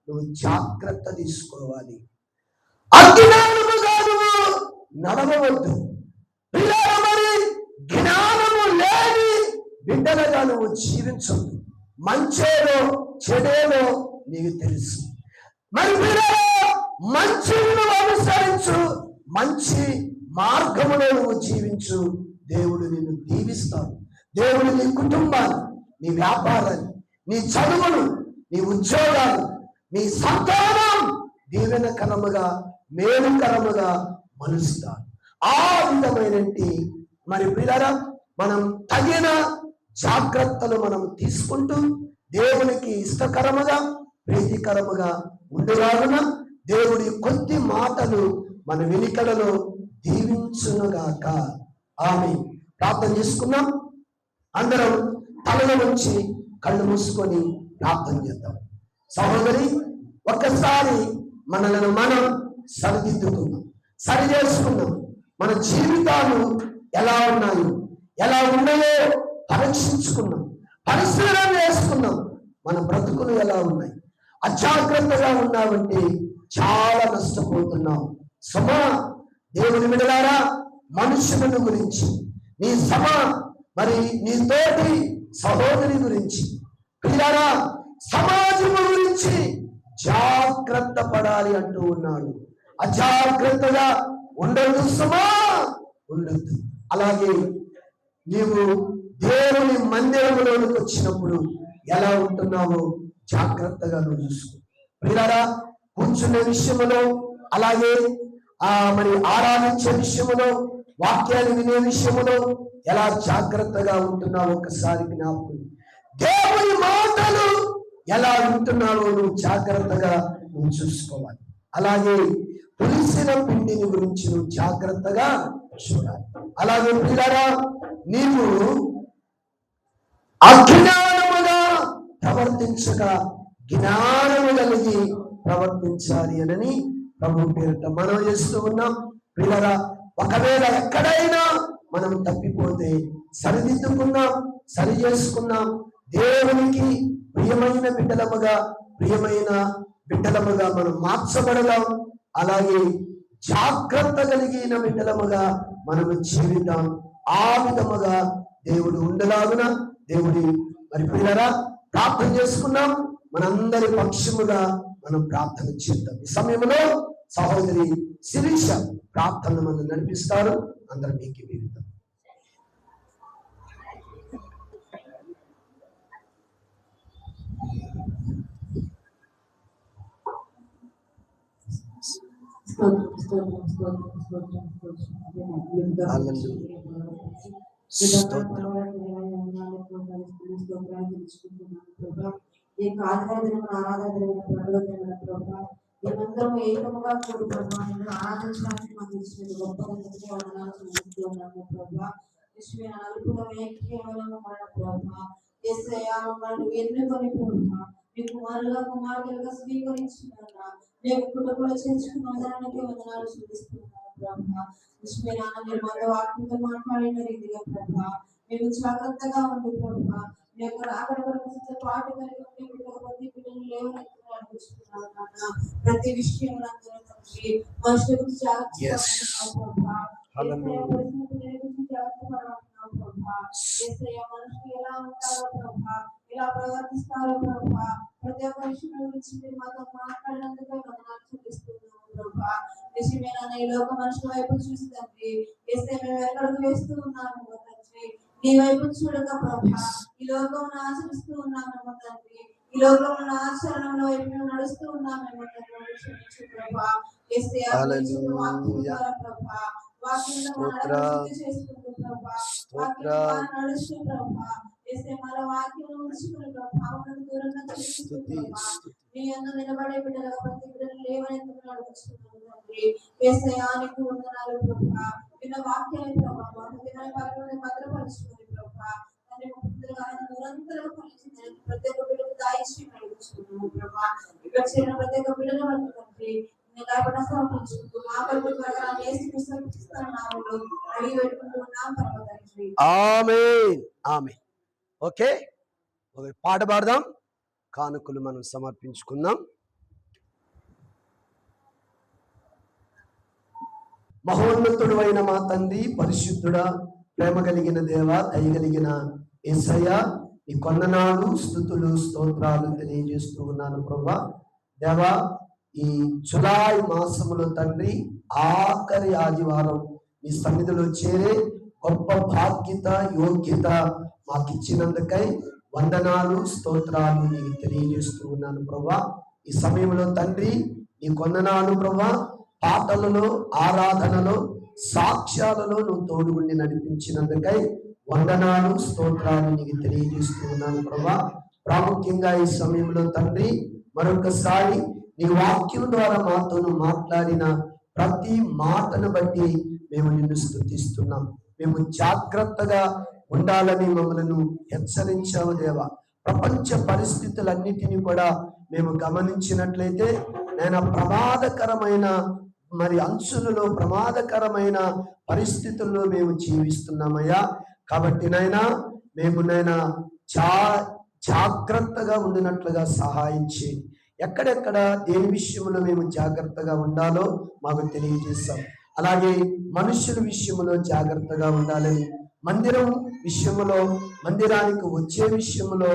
నువ్వు జాగ్రత్త తీసుకోవాలి. అజ్ఞానముగా నువ్వు నడవవద్దు. మరి జ్ఞానము లేని బిడ్డలుగా నువ్వు జీవించవద్దు. మంచేదో చెడేదో నీకు తెలుసు. మరి మంచిని నువ్వు అనుసరించు, మంచి మార్గములో నువ్వు జీవించు. దేవుడు నిన్ను దీవిస్తాడు. దేవుడు నీ కుటుంబాన్ని, నీ వ్యాపారాన్ని, నీ చదువును, నీ ఉద్యోగాలు, నీ సంతానం దీవెనకరముగా మేలుకరముగా మలుస్తాడు. ఆ విధమైనటి మరి పిల్లరా మనం తగిన జాగ్రత్తలు మనం తీసుకుంటూ దేవునికి ఇష్టకరముగా ప్రీతికరముగా ఉండేలాగున దేవుడి కొద్ది మాటలు మన వెనుకలలో దీవించునుగాక. ఆమె ప్రార్థన చేసుకున్నాం. అందరం తలలో నుంచి కళ్ళు మూసుకొని ప్రార్థన చేద్దాం. సహోదరి, ఒక్కసారి మనలను మనం సరిదిద్దుకుందాం, సరి చేసుకుందాం. మన జీవితాలు ఎలా ఉన్నాయో, ఎలా ఉన్నాయో పరీక్షించుకున్నాం, పరిశీలన చేసుకున్నాం. మన బ్రతుకులు ఎలా ఉన్నాయి? అజాగ్రత్తగా ఉన్నావంటే చాలా నష్టపోతున్నాం. సమా దేవుని బిడ్డలారా, మనుషులను గురించి, నీ మరి నీ తోటి సహోదరి గురించి, పిల్లారా సమాజం గురించి జాగ్రత్త పడాలి అంటూ ఉన్నాడు. అజాగ్రత్తగా ఉండదు సమా, ఉండద్దు. అలాగే నీవు దేవుని మందిరములోనికి వచ్చినప్పుడు ఎలా ఉంటున్నావో జాగ్రత్తగా నువ్వు చూసుకో. పిల్లారా కూర్చునే విషయంలో, అలాగే మరి ఆరాధించే విషయంలో, వాక్యాన్ని వినే విషయంలో ఎలా జాగ్రత్తగా ఉంటున్నావో ఒక్కసారి జ్ఞాపకం. దేవుని మాటలు ఎలా ఉంటున్నావో నువ్వు జాగ్రత్తగా నువ్వు చూసుకోవాలి. అలాగే పులిసిన పిండిని గురించి నువ్వు జాగ్రత్తగా చూడాలి. అలాగే పిల్లారా నీవు అజ్ఞానముగా ప్రవర్తించక జ్ఞానము కలిగి ప్రవర్తించాలి అని ప్రభు పేరిట మనం చేస్తూ ఉన్నాం. పిల్లరా ఒకవేళ ఎక్కడైనా మనం తప్పిపోతే సరిదిద్దుకున్నాం, సరి చేసుకున్నాం. దేవునికి ప్రియమైన బిడ్డలముగా మనం మార్చబడదాం. అలాగే జాగ్రత్త కలిగిన బిడ్డలముగా మనము జీవిద్దాం. ఆ విధముగా దేవుడు ఉండలాగున దేవుడి మరి పిల్లరా ప్రార్థన చేసుకున్నాం. మనందరి పక్షముగా మనం ప్రార్థన చేద్దాం. ఈ సమయంలో సహోదరి శిరీష ప్రార్థన మనం నడిపిస్తారు. అందరం మీకు విరుద్దాం. మేమందరం ఏకముగా కూడి ప్రభా నిన్ను ఆరాధించడానికి మాకు ఇచ్చిన గొప్ప వందనాలు చెల్లిస్తున్నాము ప్రభా. అల్పులమే కేవలము మన ప్రభా యేసయ్యా మమ్మల్ని ఎన్నుకొని ప్రభా మీ కుమారులుగా స్వీకరించిన నేను కుటుంబంలో చేర్చుకున్నదానికి వందనాలు చెల్లిస్తున్నాము ప్రభా. మీరు మాతో వాక్యంతో మాట్లాడిన రీతిగా ప్రభా మేము జాగ్రత్తగా ఉంది ప్రభా. మీ యొక్క రాకడ వరకు పాటు కలిగి ఉంటే ప్రతి బిడ్డలు లేవనెత్తుకున్నాను ప్రతి విషయం మనుషులకు జాగ్రత్త మనుషులు ఎలా ఉంటారో ప్రభా, ఎలా ప్రవర్తిస్తారో ప్రభా, ప్రతి ఒక్క విషయం గురించి మీరు మాతో మాట్లాడినందుకే వందనాలు చెల్లిస్తున్నాము ప్రభా. నిజమేనా ఈ లోక మనుషుల వైపు చూస్తుంది వేస్తే మేము ఎక్కడికి వేస్తూ ఉన్నాము తండ్రి. నీ వైపు చూడక ప్రభా ఈ లోకంలో ఆచరిస్తూ ఉన్నామేమో తండ్రి. ఈ లోకంలో ఆచరణలో వైపు మేము నడుస్తూ ఉన్నామేమో తండ్రి. క్షమించు ప్రభా. వేస్తే ప్రభా వాక్యంలో చేసుకుంటూ ప్రభా వాక్యం నడుస్తూ ప్రభా వేస్తే మన వాక్యం ఉంచుకుని ప్రభావాలను దూరంగా ప్రభా నీ అన్న నిలబడే బిడ్డలుగా ప్రతి బిడ్డలు లేవనెత్తుకుని నడుచుకున్నాను తండ్రి. వేసయానికి వందనాలు ప్రభా. విన్న వాక్యాన్ని ప్రభా మా హృదయ పరమని భద్రపరుచుకుని ప్రభా తండ్రి నిరంతరం కలిసి ప్రతి ఒక్క బిడ్డకు దాయిచ్చి సమర్పించుకున్నాము ప్రభా. ఇక్కడ చేరిన ప్రతి ఒక్క బిడ్డను బట్టి తండ్రి నిన్ను కాబట్టి సమర్పించుకుంటూ మా కొరకు త్వరగా యేసుక్రీస్తు నామములో అడిగి పెట్టుకుంటూ ఉన్నాం పరమ తండ్రి. ఆమేన్ ఆమేన్. ఓకే, ఒక పాట పాడదాం, కానుకలు మనం సమర్పించుకుందాం. మహోన్నతుడు అయిన మా తండ్రి, పరిశుద్ధుడా, ప్రేమ కలిగిన దేవ, దయగలిగిన యేసయ్య, ఈ కొందనాలు స్తుతులు స్తోత్రాలు తెలియజేస్తూ ఉన్నాను ప్రభా. దేవా, ఈ జులై మాసములో తండ్రి ఆఖరి ఆదివారం మీ సన్నిధిలో చేరే గొప్ప బాధ్యత యోగ్యత మాకు ఇచ్చినందుకై వందనాలు స్తోత్రాలు నీకు తెలియజేస్తూ ఉన్నాను ప్రభా. ఈ సమయంలో తండ్రి నీ కొందనాలు ప్రభా, పాటలలో, ఆరాధనలో, సాక్ష్యాలలో నువ్వు తోడుగుండి నడిపించినందుకై వందనాలు స్తోత్రాలు నీకు తెలియజేస్తూ ఉన్నాను ప్రభా. ప్రాముఖ్యంగా ఈ సమయంలో తండ్రి మరొకసారి నీ వాక్యం ద్వారా మాతో మాట్లాడిన ప్రతి మాటను బట్టి మేము నిన్ను స్తుతిస్తున్నాం. మేము జాగ్రత్తగా ఉండాలని మమ్మల్ని హెచ్చరించావు దేవా. ప్రపంచ పరిస్థితులన్నిటినీ కూడా మేము గమనించినట్లయితే నేను ప్రమాదకరమైన అంచులలో ప్రమాదకరమైన పరిస్థితుల్లో మేము జీవిస్తున్నామయ్యా. కాబట్టి మేము జాగ్రత్తగా ఉండినట్లుగా సహాయం చేయండి. ఎక్కడెక్కడ దేని విషయంలో మేము జాగ్రత్తగా ఉండాలో మాకు తెలియజేస్తాం. అలాగే మనుషుల విషయంలో జాగ్రత్తగా ఉండాలని, మందిరం విషయంలో, మందిరానికి వచ్చే విషయంలో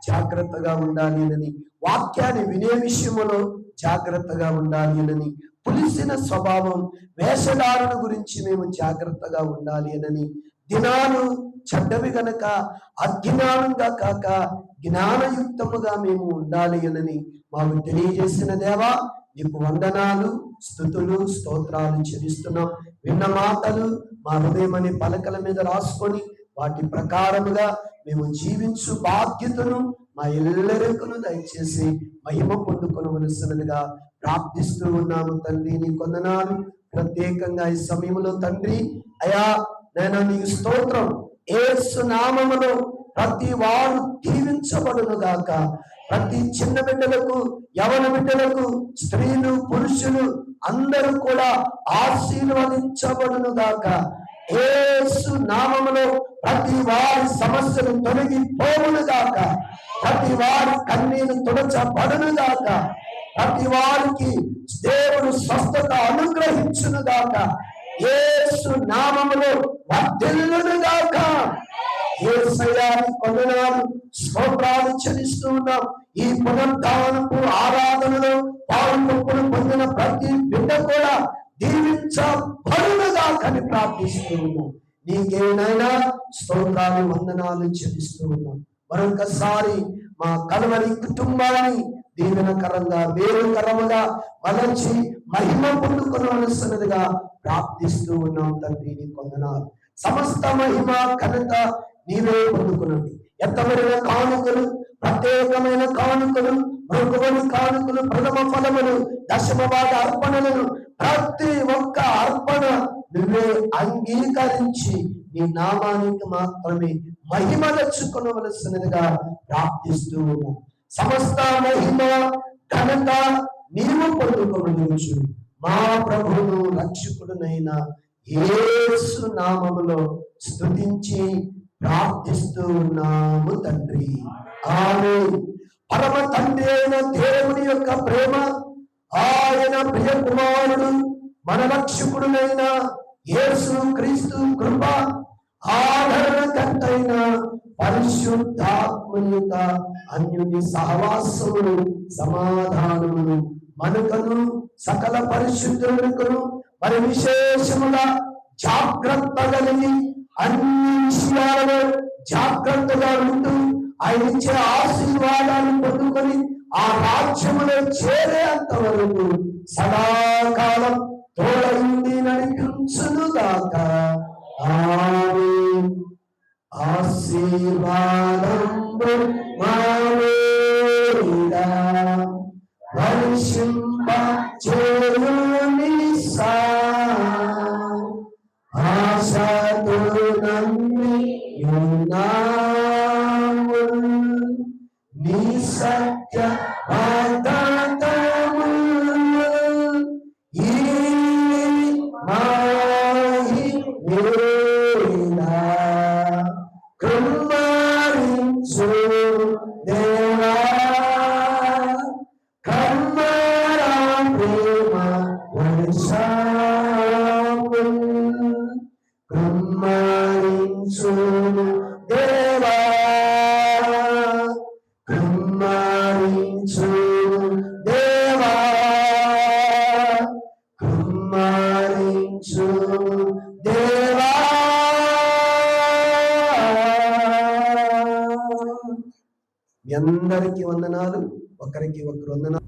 జాగ్రత్తగా ఉండాలి అని, వాక్యాన్ని వినే విషయంలో జాగ్రత్తగా ఉండాలి అని, పులిసిన స్వభావం వేషధారణ గురించి మేము జాగ్రత్తగా ఉండాలి అని, దినాలు చెడ్డవి గనక అజ్ఞానంగా కాక జ్ఞానయుక్తముగా మేము ఉండాలి అని మాకు తెలియజేసిన దేవా, నీకు వందనాలు స్తుతులు స్తోత్రాలు చెల్లిస్తున్నాం. విన్న మాటలు మా హృదయమని పలకల మీద రాసుకొని వాటి ప్రకారముగా మేము జీవించు బాధ్యతను మా ఎల్లరికను దయచేసి మహిమ పొందుకొనవలసినదిగా ప్రార్థిస్తూ ఉన్నాము తండ్రి. నీ కొందనాలు ప్రత్యేకంగా ఈ సమయంలో తండ్రి అయా నేను నీకు స్తోత్రం. యేసు నామములో ప్రతి వారు దీవించబడును గాక. ప్రతి చిన్న బిడ్డలకు, యవన బిడ్డలకు, స్త్రీలు పురుషులు అందరూ కూడా ఆశీర్వదించబడును గాక. యేసు నామములో ప్రతి వారి సమస్యలు తొలగిపోవును గాక. ప్రతి వారి కన్నీరు తుడచబడును గాక. ప్రతి వారికి దేవుడు స్వస్థత అనుగ్రహించును గాక. యేసు నామములో వర్ధిల్లును గాక. యేసయ్యాని కొందనాలు స్తోత్రాలు చెల్లిస్తూ ఉన్నాం. ఈ పునరుద్ధానపు ఆరాధనలో పాల్గొప్పులు పొందిన ప్రతి బిడ్డ కూడా దీవించబడునుగా కని ప్రార్థిస్తూ ఉన్నాం. నీకేనైనా స్తోత్రాలు వందనాలు చెల్లిస్తూ ఉన్నాం. మరొకసారి మా కలవరి కుటుంబాన్ని దీవెనకరంగా వేరుకరముగా మలచి మహిమ పొందుకొనవలసినదిగా ప్రార్థిస్తూ ఉన్నాం తండ్రి. నీ వందనాలు. సమస్త మహిమ ఘనత నీవే పొందుకున్నది. ఎత్తబడిన కానుకలు, ప్రత్యేకమైన కానుకలు, మృగువని కానుకలు, ప్రథమ ఫలములు, దశమ భాగ అర్పణలను, ప్రతి ఒక్క అర్పణ నువ్వే అంగీకరించి నీ నామానికి మాత్రమే మహిమ తెచ్చుకొనవలసినదిగా ప్రార్థిస్తూ ఉన్నాం. సమస్త మహిమ ఘనత నీవు పొందుకొనవచ్చు. మా ప్రభువును రక్షకుడునైన యేసు నామములో స్తుతించి ప్రార్థిస్తూ ఉన్నాము తండ్రి. ఆమేన్. పరమ తండ్రి అయిన దేవుని యొక్క ప్రేమ, ఆయన ప్రియ కుమారుడు మన రక్షకుడునైన యేసు క్రీస్తు కృప, ఆదరణకర్తైన పరిశుద్ధాత్మ యొక్క అన్యుని సహవాసములు సమాధానములు మనకును సకల పరిశుద్ధులకును మరి విశేషముగా జాగ్రత్త కలిగి అన్ని విషయాలలో జాగ్రత్తగా ఉంటూ ఆయన ఇచ్చే ఆశీర్వాదాలు పొందుకొని ఆ రాజ్యములో చేరేంత వరకు సదాకాలం తోడైంది నడిపించునుగాక. ఆమేన్. ఆశీర్వాదంబు మామేద వర్షింప చేయుని సా ఆశతో నమ్మి ఉన్నాము నీ సత్య వాగ్దానము ఈ మహిమేలా కుమ్మరించు దేవా కమ్మరా ప్రేమ వర్షము కుమ్మరించు దేవా కుమ్మరించు దేవా కుమ్మరించు దేవా. మీ అందరికీ వందనాలు. ఒకరికి ఒకరు వందనాలు.